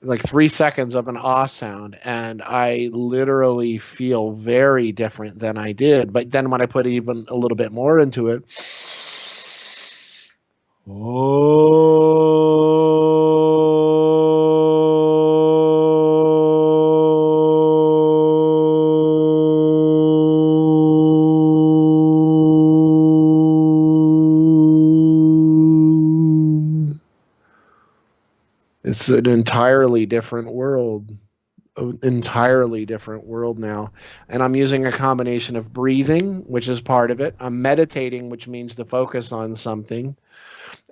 [SPEAKER 2] like 3 seconds of an ah sound, and I literally feel very different than I did. But then when I put even a little bit more into it, it's an entirely different world. Now. And I'm using a combination of breathing, which is part of it. I'm meditating, which means to focus on something,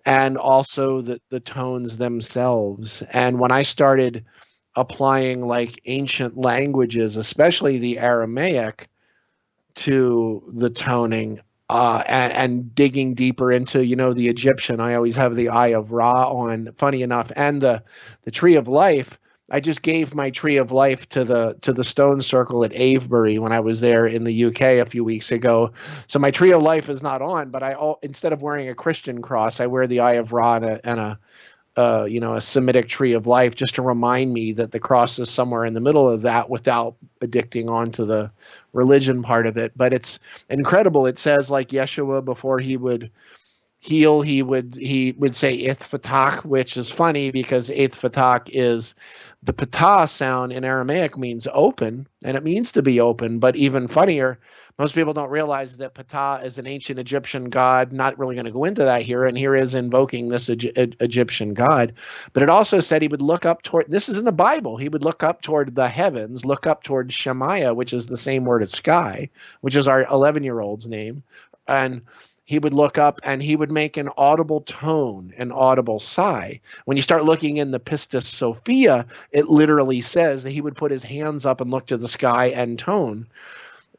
[SPEAKER 2] and also the tones themselves. And when I started applying like ancient languages, especially the Aramaic, to the toning, and digging deeper into, the Egyptian. I always have the Eye of Ra on, funny enough, and the Tree of Life. I just gave my Tree of Life to the Stone Circle at Avebury when I was there in the UK a few weeks ago. So my Tree of Life is not on, but instead of wearing a Christian cross, I wear the Eye of Ra and a Semitic Tree of Life, just to remind me that the cross is somewhere in the middle of that without addicting onto the religion part of it. But it's incredible. It says, like, Yeshua, before he would heal, he would say Ith Fatach, which is funny because Ith Fatach is the patah sound in Aramaic, means open, and it means to be open. But even funnier, most people don't realize that Ptah is an ancient Egyptian god. Not really going to go into that here. And here is invoking this Egyptian god. But it also said he would look up toward, this is in the Bible, he would look up toward the heavens, look up toward Shemaiah, which is the same word as sky, which is our 11-year-old's name. And he would look up and he would make an audible tone, an audible sigh. When you start looking in the Pistis Sophia, it literally says that he would put his hands up and look to the sky and tone.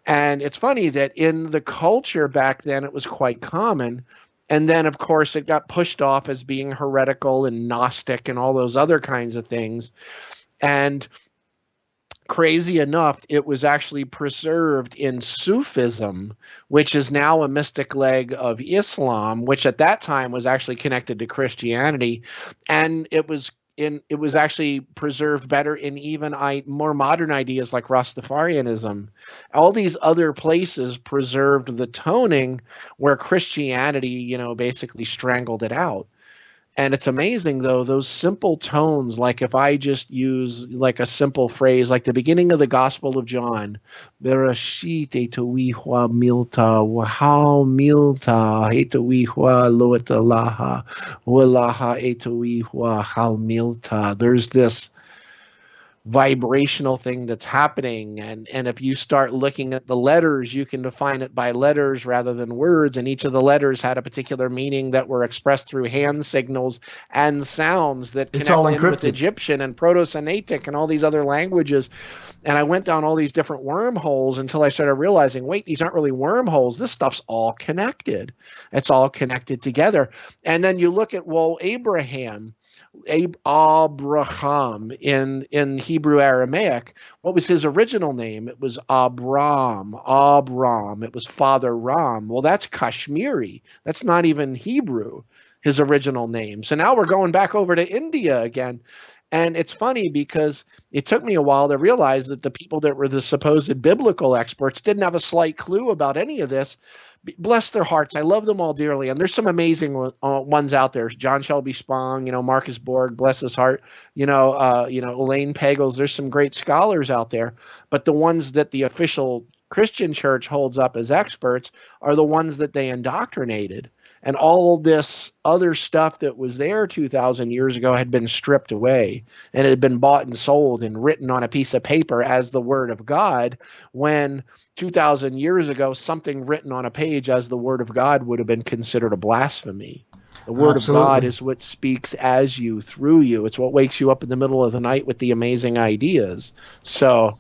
[SPEAKER 2] And it's funny that in the culture back then, it was quite common. And then, of course, it got pushed off as being heretical and Gnostic and all those other kinds of things. And crazy enough, it was actually preserved in Sufism, which is now a mystic leg of Islam, which at that time was actually connected to Christianity. And it was actually preserved better in even more modern ideas like Rastafarianism. All these other places preserved the toning where Christianity, basically strangled it out. And it's amazing, though, those simple tones, like if I just use like a simple phrase, like the beginning of the Gospel of John, Bereshit etowihwa milta, wahau milta, etowihwa loet alaha, walaha etowihwa hal milta. There's this vibrational thing that's happening, and if you start looking at the letters, you can define it by letters rather than words, and each of the letters had a particular meaning that were expressed through hand signals and sounds that connect in with Egyptian and Proto-Semitic and all these other languages. And I went down all these different wormholes until I started realizing, wait, these aren't really wormholes. This stuff's all connected. It's all connected together. And then you look at, Abraham in Hebrew Aramaic, what was his original name? It was Abram. It was Father Ram. Well, that's Kashmiri. That's not even Hebrew, his original name. So now we're going back over to India again. And it's funny because it took me a while to realize that the people that were the supposed biblical experts didn't have a slight clue about any of this. Bless their hearts. I love them all dearly. And there's some amazing ones out there. John Shelby Spong, Marcus Borg, bless his heart, Elaine Pagels. There's some great scholars out there. But the ones that the official Christian church holds up as experts are the ones that they indoctrinated. And all this other stuff that was there 2,000 years ago had been stripped away, and it had been bought and sold and written on a piece of paper as the Word of God, when 2,000 years ago, something written on a page as the Word of God would have been considered a blasphemy. The Word of God is what speaks as you, through you. It's what wakes you up in the middle of the night with the amazing ideas. So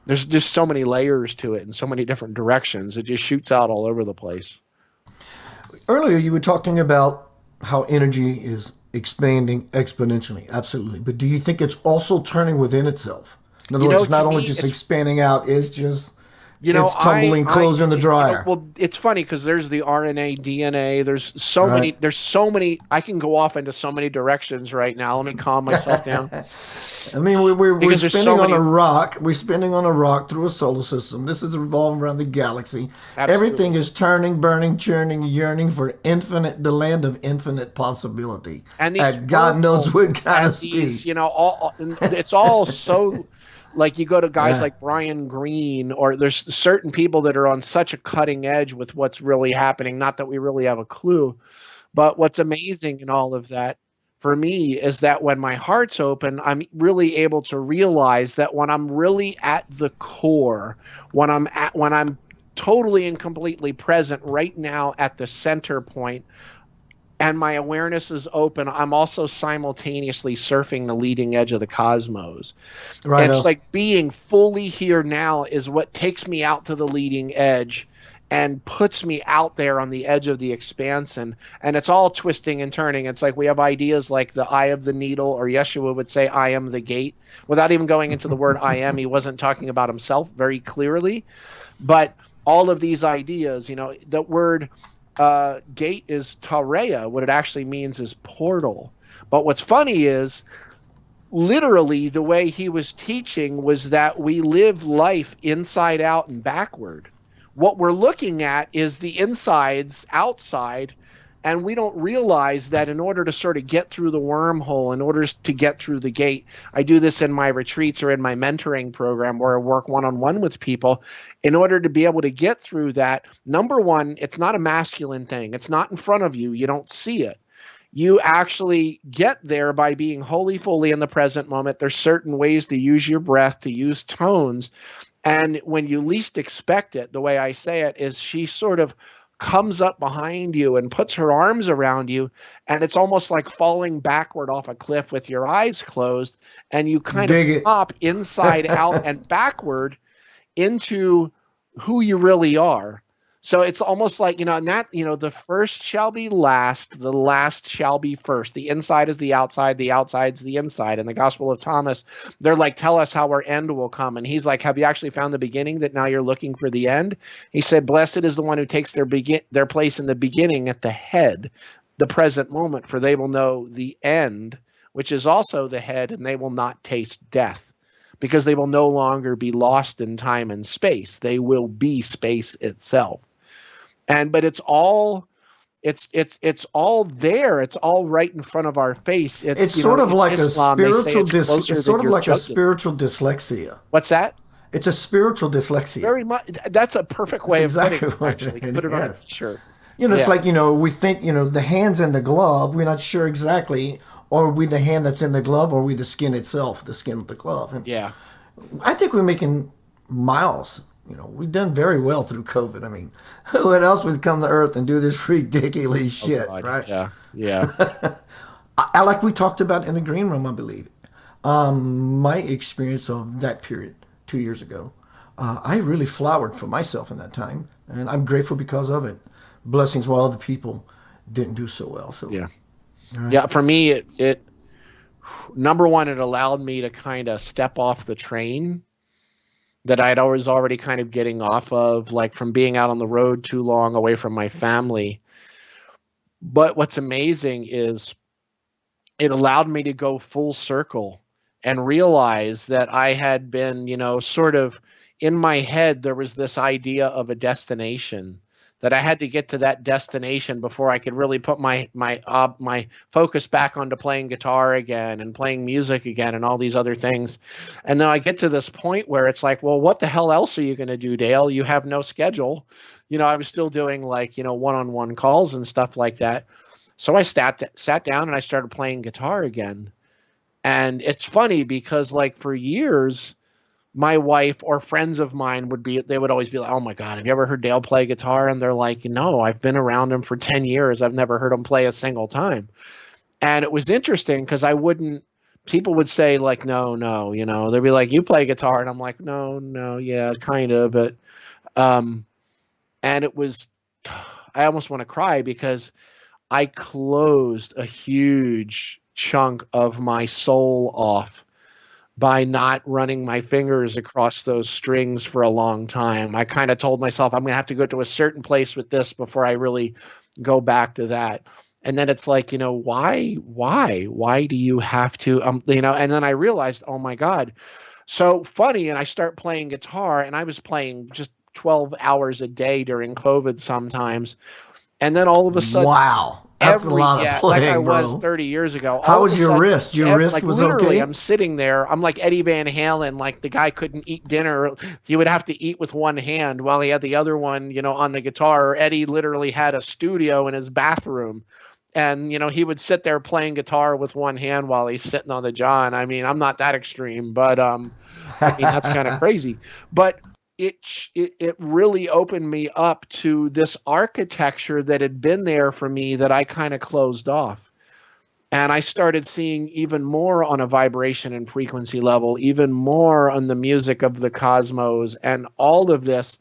[SPEAKER 2] there's just so many layers to it and so many different directions. It just shoots out all over the place.
[SPEAKER 1] Earlier, you were talking about how energy is expanding exponentially. Absolutely. But do you think it's also turning within itself? In other words, it's not only just expanding out, it's just it's tumbling, clothes in the dryer.
[SPEAKER 2] Well, it's funny because there's the RNA, DNA. There's so many. I can go off into so many directions right now. Let me calm myself down.
[SPEAKER 1] I mean, we're spinning on a rock. We're spinning on a rock through a solar system. This is revolving around the galaxy. Absolutely. Everything is turning, burning, churning, yearning for infinite, the land of infinite possibility.
[SPEAKER 2] And these
[SPEAKER 1] God knows what kind of speed.
[SPEAKER 2] It's all so. Like you go to guys like Brian Greene, or there's certain people that are on such a cutting edge with what's really happening. Not that we really have a clue, but what's amazing in all of that for me is that when my heart's open, I'm really able to realize that when I'm really at the core, when I'm totally and completely present right now at the center point, and my awareness is open, I'm also simultaneously surfing the leading edge of the cosmos. Right. It's like being fully here now is what takes me out to the leading edge. and puts me out there on the edge of the expanse, and it's all twisting and turning. It's like we have ideas like the eye of the needle, or Yeshua would say, I am the gate. Without even going into the word I am, he wasn't talking about himself very clearly. But all of these ideas, the word gate is tareya. What it actually means is portal. But what's funny is, literally, the way he was teaching was that we live life inside out and backward. What we're looking at is the insides outside, and we don't realize that in order to sort of get through the wormhole, in order to get through the gate, I do this in my retreats or in my mentoring program where I work one-on-one with people. In order to be able to get through that, number one, it's not a masculine thing. It's not in front of you. You don't see it. You actually get there by being wholly, fully in the present moment. There's certain ways to use your breath, to use tones. And when you least expect it, the way I say it is she sort of comes up behind you and puts her arms around you, and it's almost like falling backward off a cliff with your eyes closed, and you kind of pop inside out and backward into who you really are. So it's almost like, and that, the first shall be last, the last shall be first. The inside is the outside's the inside. In the Gospel of Thomas, they're like, tell us how our end will come. And he's like, have you actually found the beginning, that now you're looking for the end? He said, blessed is the one who takes their place in the beginning at the head, the present moment, for they will know the end, which is also the head, and they will not taste death, because they will no longer be lost in time and space. They will be space itself. But it's all there. It's all right in front of our face.
[SPEAKER 1] It's sort of like Islam, a spiritual spiritual dyslexia.
[SPEAKER 2] What's that?
[SPEAKER 1] It's a spiritual dyslexia.
[SPEAKER 2] Very much. That's a perfect way of putting it. Actually, put it on. Sure.
[SPEAKER 1] It's like, we think, the hand's in the glove. We're not sure exactly. Or are we the hand that's in the glove, or are we the skin itself, the skin of the glove? And I think we're making miles. We've done very well through COVID. I mean, who else would come to Earth and do this ridiculous shit, right?
[SPEAKER 2] Yeah.
[SPEAKER 1] I like we talked about in the green room, I believe. My experience of that period 2 years ago, I really flowered for myself in that time, and I'm grateful because of it. Blessings while other people didn't do so well. So right.
[SPEAKER 2] Yeah. For me, it number one, it allowed me to kind of step off the train that I'd already kind of getting off of, like from being out on the road too long away from my family. But what's amazing is it allowed me to go full circle and realize that I had been, sort of in my head, there was this idea of a destination, that I had to get to that destination before I could really put my focus back onto playing guitar again and playing music again and all these other things. And then I get to this point where it's like, well, what the hell else are you going to do, Dale? You have no schedule. I was still doing one-on-one calls and stuff like that. So I sat down and I started playing guitar again. And it's funny because for years, my wife or friends of mine they would always be like, oh my God, have you ever heard Dale play guitar? And they're like, no, I've been around him for 10 years. I've never heard him play a single time. And it was interesting because people would say no, they'd be like, you play guitar. And I'm like, no, yeah, kind of. But, and it was, I almost want to cry because I closed a huge chunk of my soul off by not running my fingers across those strings for a long time. I kind of told myself I'm going to have to go to a certain place with this before I really go back to that. And then it's like, why do you have to, and then I realized, oh my God, so funny. And I start playing guitar, and I was playing just 12 hours a day during COVID sometimes. And then all of a sudden,
[SPEAKER 1] wow. That's a lot of playing,
[SPEAKER 2] like I
[SPEAKER 1] bro.
[SPEAKER 2] was 30 years ago.
[SPEAKER 1] How was your wrist? Your wrist was
[SPEAKER 2] literally,
[SPEAKER 1] okay?
[SPEAKER 2] I'm sitting there. I'm like Eddie Van Halen. Like the guy couldn't eat dinner. He would have to eat with one hand while he had the other one, on the guitar. Eddie literally had a studio in his bathroom. And, he would sit there playing guitar with one hand while he's sitting on the john. I mean, I'm not that extreme, but that's kind of crazy. But it really opened me up to this architecture that had been there for me that I kind of closed off. And I started seeing even more on a vibration and frequency level, even more on the music of the cosmos and all of this.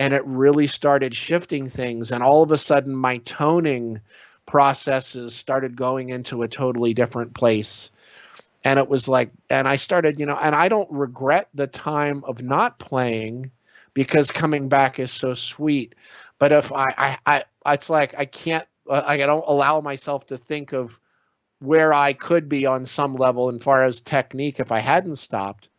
[SPEAKER 2] and it really started shifting things. And all of a sudden, my toning processes started going into a totally different place. And it was like, and I started, and I don't regret the time of not playing, because coming back is so sweet. But if it's like I can't, I don't allow myself to think of where I could be on some level as far as technique if I hadn't stopped.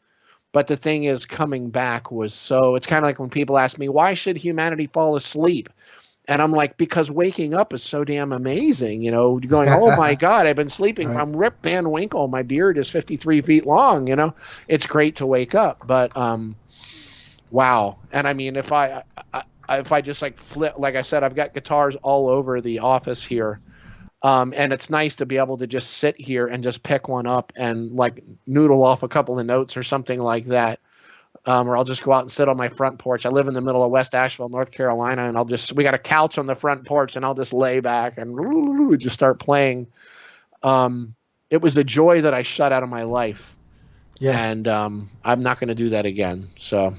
[SPEAKER 2] But the thing is, coming back was so, it's kind of like when people ask me, why should humanity fall asleep? And I'm like, because waking up is so damn amazing, going, oh my God, I've been sleeping. Right. I'm Rip Van Winkle. My beard is 53 feet long, it's great to wake up, but, wow. And I mean, if I just like flip, like I said, I've got guitars all over the office here. And it's nice to be able to just sit here and just pick one up and like noodle off a couple of notes or something like that. Or I'll just go out and sit on my front porch. I live in the middle of West Asheville, North Carolina, and we got a couch on the front porch, and I'll just lay back and just start playing. It was a joy that I shut out of my life. Yeah. And I'm not going to do that again. So,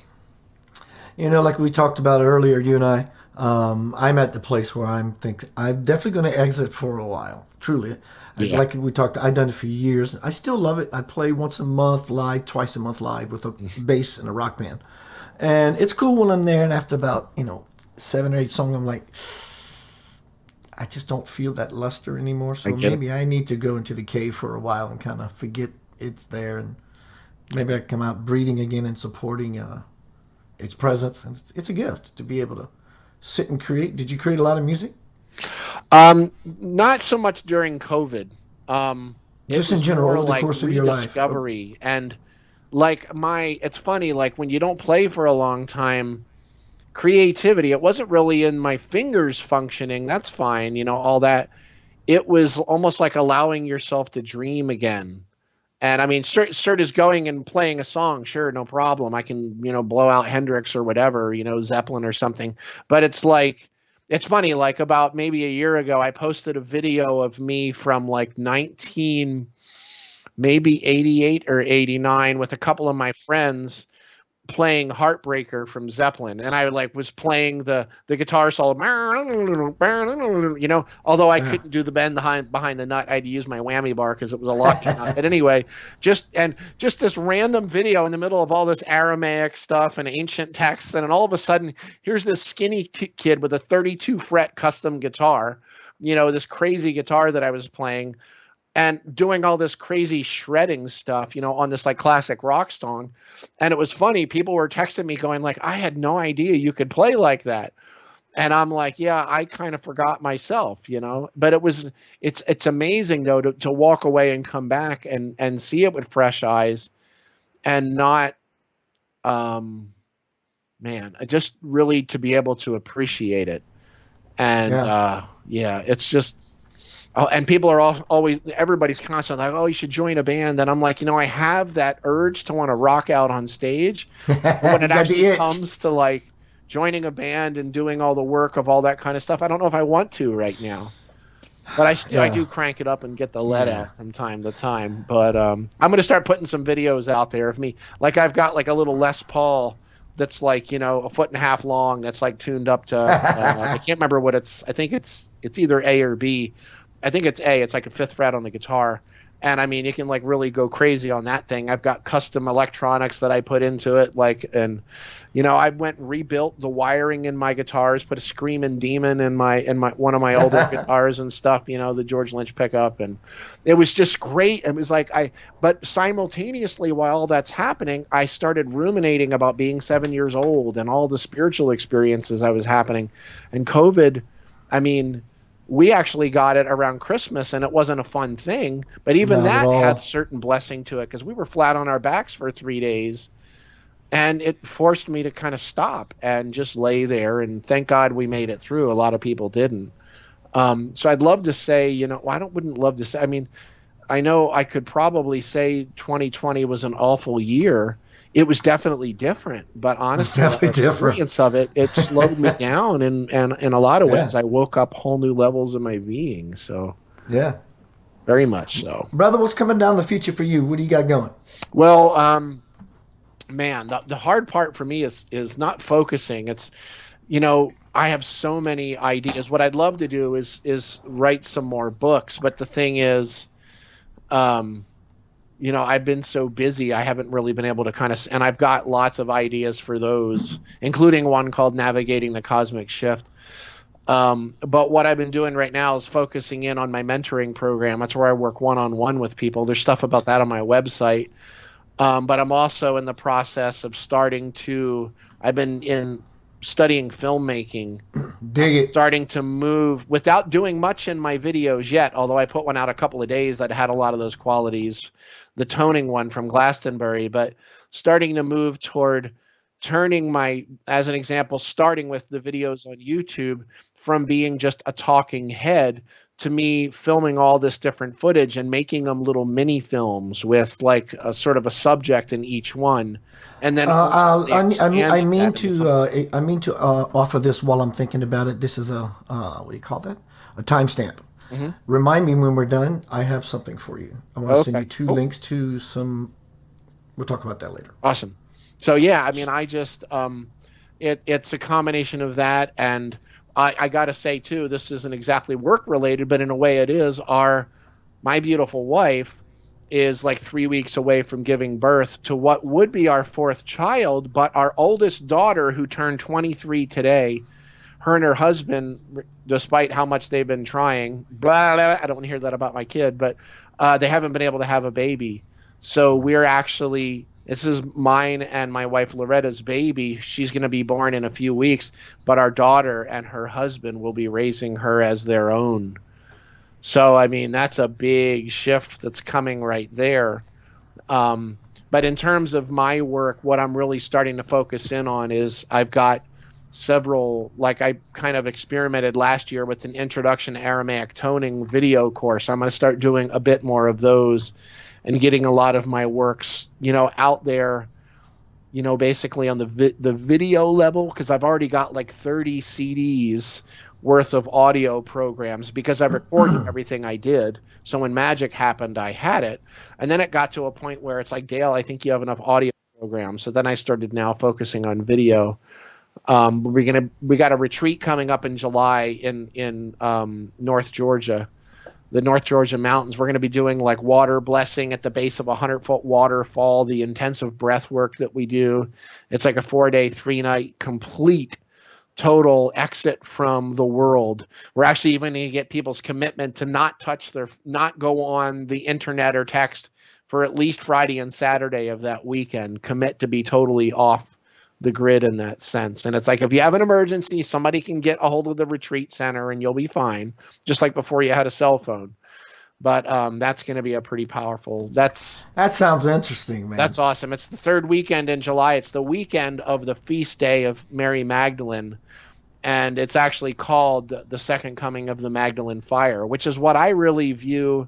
[SPEAKER 1] like we talked about earlier, you and I, I'm at the place where I'm definitely going to exit for a while. Truly. Yeah. Like we talked, I've done it for years. I still love it. I play once a month live, twice a month live with a bass and a rock band. And it's cool when I'm there, and after about, 7 or 8 songs, I'm like, I just don't feel that luster anymore. So maybe I need to go into the cave for a while and kind of forget it's there. And maybe I come out breathing again and supporting its presence. And it's a gift to be able to sit and create. Did you create a lot of music?
[SPEAKER 2] Not so much during COVID.
[SPEAKER 1] Just in general, over the course of your life.
[SPEAKER 2] Rediscovery. And like it's funny, like when you don't play for a long time, creativity, it wasn't really in my fingers functioning. That's fine. All that. It was almost like allowing yourself to dream again. And I mean, Cert is going and playing a song. Sure. No problem. I can, blow out Hendrix or whatever, Zeppelin or something. But it's like, it's funny, like about maybe a year ago, I posted a video of me from like 88 or 89 with a couple of my friends playing Heartbreaker from Zeppelin. And I was playing the guitar solo, although I couldn't do the bend behind the nut. I had to use my whammy bar because it was a locking nut. But anyway, just this random video in the middle of all this Aramaic stuff and ancient texts. And then all of a sudden, here's this skinny kid with a 32 fret custom guitar, this crazy guitar that I was playing, and doing all this crazy shredding stuff, on this like classic rock song. And it was funny. People were texting me going like, I had no idea you could play like that. And I'm like, yeah, I kind of forgot myself, but it's amazing though, to walk away and come back and see it with fresh eyes and not, just really to be able to appreciate it. And it's just, oh, and people are always, everybody's constantly like, oh, you should join a band. And I'm like, I have that urge to want to rock out on stage. But when it actually comes to like joining a band and doing all the work of all that kind of stuff, I don't know if I want to right now. But I do crank it up and get the lead out from time to time. But I'm going to start putting some videos out there of me. Like I've got like a little Les Paul that's like, a 1.5 feet long. That's like tuned up to, I can't remember what I think it's either A or B. I think it's A. It's like a 5th fret on the guitar. And I mean, you can like really go crazy on that thing. I've got custom electronics that I put into it. I went and rebuilt the wiring in my guitars, put a Screaming Demon in my one of my older guitars and stuff, the George Lynch pickup. And it was just great. It was like but simultaneously while all that's happening, I started ruminating about being 7 years old and all the spiritual experiences I was happening. And COVID, I mean, we actually got it around Christmas, and it wasn't a fun thing. But even that had a certain blessing to it because we were flat on our backs for 3 days, and it forced me to kind of stop and just lay there. And thank God we made it through. A lot of people didn't. So I'd love to say, wouldn't love to say. I mean, I know I could probably say 2020 was an awful year. It was definitely different, but honestly, the experience of it slowed me down, and in a lot of ways, I woke up whole new levels of my being. So, very much so.
[SPEAKER 1] Brother, what's coming down the future for you? What do you got going?
[SPEAKER 2] Well, man, the hard part for me is not focusing. It's I have so many ideas. What I'd love to do is write some more books, but the thing is, I've been so busy, I haven't really been able to and I've got lots of ideas for those, including one called Navigating the Cosmic Shift. But what I've been doing right now is focusing in on my mentoring program. That's where I work one-on-one with people. There's stuff about that on my website. But I'm also in the process of I've been studying filmmaking,
[SPEAKER 1] Dig it.
[SPEAKER 2] starting to move without doing much in my videos yet, although I put one out a couple of days that had a lot of those qualities, the toning one from Glastonbury, but starting to move toward turning as an example, starting with the videos on YouTube from being just a talking head to me filming all this different footage and making them little mini films with like a sort of a subject in each one. And then
[SPEAKER 1] I mean to offer this while I'm thinking about it. This is what do you call that? A timestamp.
[SPEAKER 2] Mm-hmm.
[SPEAKER 1] Remind me when we're done. I have something for you. I want to send you two
[SPEAKER 2] Cool.
[SPEAKER 1] links to some. We'll talk about that later.
[SPEAKER 2] Awesome. So yeah, I mean, I just it's a combination of that, and I got to say too, this isn't exactly work related, but in a way it is. My beautiful wife is like 3 weeks away from giving birth to what would be our fourth child, but our oldest daughter, who turned 23 today, her and her husband, despite how much they've been trying, blah, blah, I don't want to hear that about my kid, but they haven't been able to have a baby. So this is mine and my wife Loretta's baby. She's going to be born in a few weeks, but our daughter and her husband will be raising her as their own. So, I mean, that's a big shift that's coming right there. But in terms of my work, what I'm really starting to focus in on is I've got several, like I kind of experimented last year with an Introduction to Aramaic Toning video course. I'm going to start doing a bit more of those and getting a lot of my works, out there, basically on the video level, because I've already got like 30 CDs worth of audio programs because I recorded everything I did. So when magic happened, I had it. And then it got to a point where it's like, Dale, I think you have enough audio programs. So then I started now focusing on video. We got a retreat coming up in July in North Georgia, the North Georgia mountains. We're going to be doing like water blessing at the base of a 100-foot waterfall, the intensive breath work that we do. It's like a 4-day, 3-night complete total exit from the world. We're actually even going to get people's commitment to not go on the internet or text for at least Friday and Saturday of that weekend. Commit to be totally off the grid in that sense. And it's like, if you have an emergency, somebody can get a hold of the retreat center and you'll be fine, just like before you had a cell phone. But that's going to be a pretty powerful. That
[SPEAKER 1] sounds interesting, man.
[SPEAKER 2] That's awesome. It's the third weekend in July. It's the weekend of the feast day of Mary Magdalene, and it's actually called the Second Coming of the Magdalene Fire, which is what I really view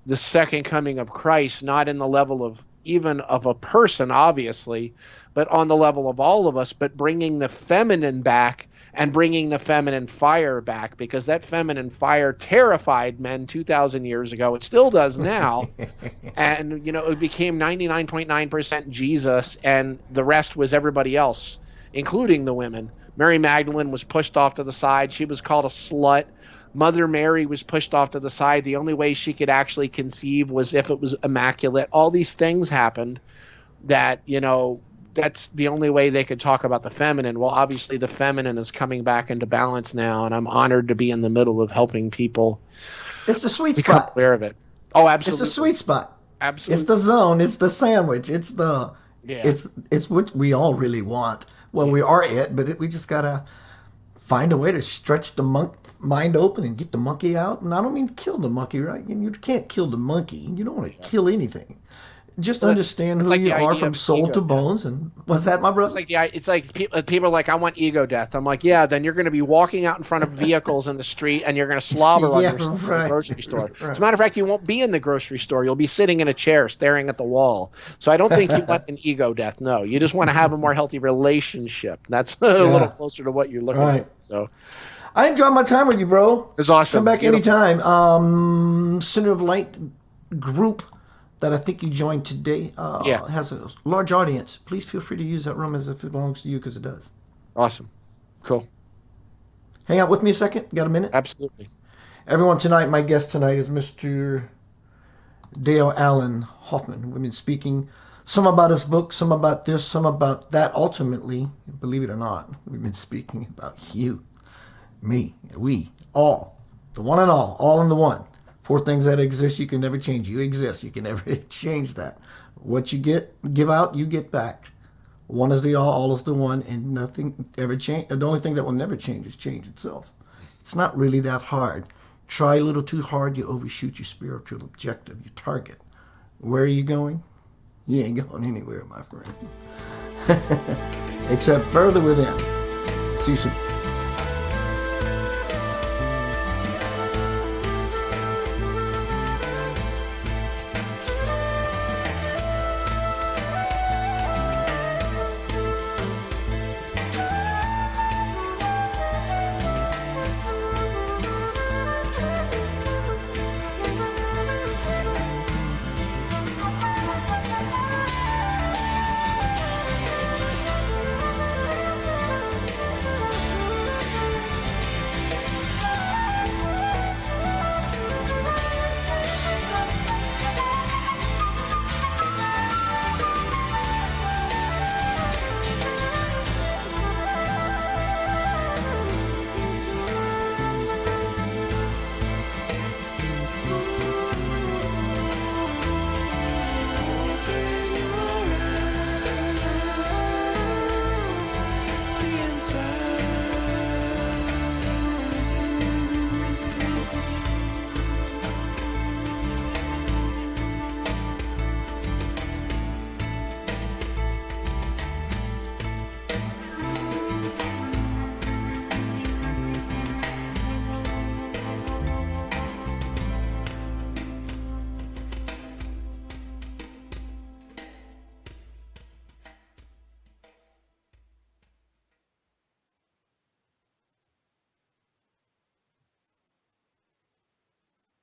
[SPEAKER 2] the second coming of Christ, not in the level of even of a person, obviously, but on the level of all of us, but bringing the feminine back and bringing the feminine fire back, because that feminine fire terrified men 2,000 years ago. It still does now. And, it became 99.9% Jesus, and the rest was everybody else, including the women. Mary Magdalene was pushed off to the side. She was called a slut. Mother Mary was pushed off to the side. The only way she could actually conceive was if it was immaculate. All these things happened that, that's the only way they could talk about the feminine. Well, obviously the feminine is coming back into balance now, and I'm honored to be in the middle of helping people.
[SPEAKER 1] It's the sweet
[SPEAKER 2] become
[SPEAKER 1] spot.
[SPEAKER 2] aware of it. Oh, absolutely.
[SPEAKER 1] It's the sweet spot.
[SPEAKER 2] Absolutely.
[SPEAKER 1] It's the zone. It's the sandwich. It's what we all really want. Well, we are it, but we just gotta find a way to stretch the mind open and get the monkey out. And I don't mean kill the monkey, right? You can't kill the monkey. You don't want to kill anything. Just understand who you are from soul to bones. And what's that, my brother?
[SPEAKER 2] It's like people are like, I want ego death. I'm like, yeah, then you're going to be walking out in front of vehicles in the street and you're going to slobber on yourself in the grocery store. Right. As a matter of fact, you won't be in the grocery store. You'll be sitting in a chair staring at the wall. So I don't think you want an ego death. No, you just want to have a more healthy relationship. That's a little closer to what you're looking at. So
[SPEAKER 1] I enjoyed my time with you, bro.
[SPEAKER 2] It's awesome.
[SPEAKER 1] Come back anytime. Center of Light group that I think you joined today has a large audience. Please feel free to use that room as if it belongs to you, because it does.
[SPEAKER 2] Awesome. Cool.
[SPEAKER 1] Hang out with me a second. Got a minute?
[SPEAKER 2] Absolutely.
[SPEAKER 1] Everyone, tonight, my guest tonight is Mr. Dale Allen Hoffman. We've been speaking some about his book, some about this, some about that. Ultimately, believe it or not, we've been speaking about you, me, we, all, the one and all in the one. 4 things that exist, you can never change. You exist, you can never change that. What you give out, you get back. One is the all is the one, and nothing ever change. The only thing that will never change is change itself. It's not really that hard. Try a little too hard, you overshoot your spiritual objective, your target. Where are you going? You ain't going anywhere, my friend. Except further within. See you soon.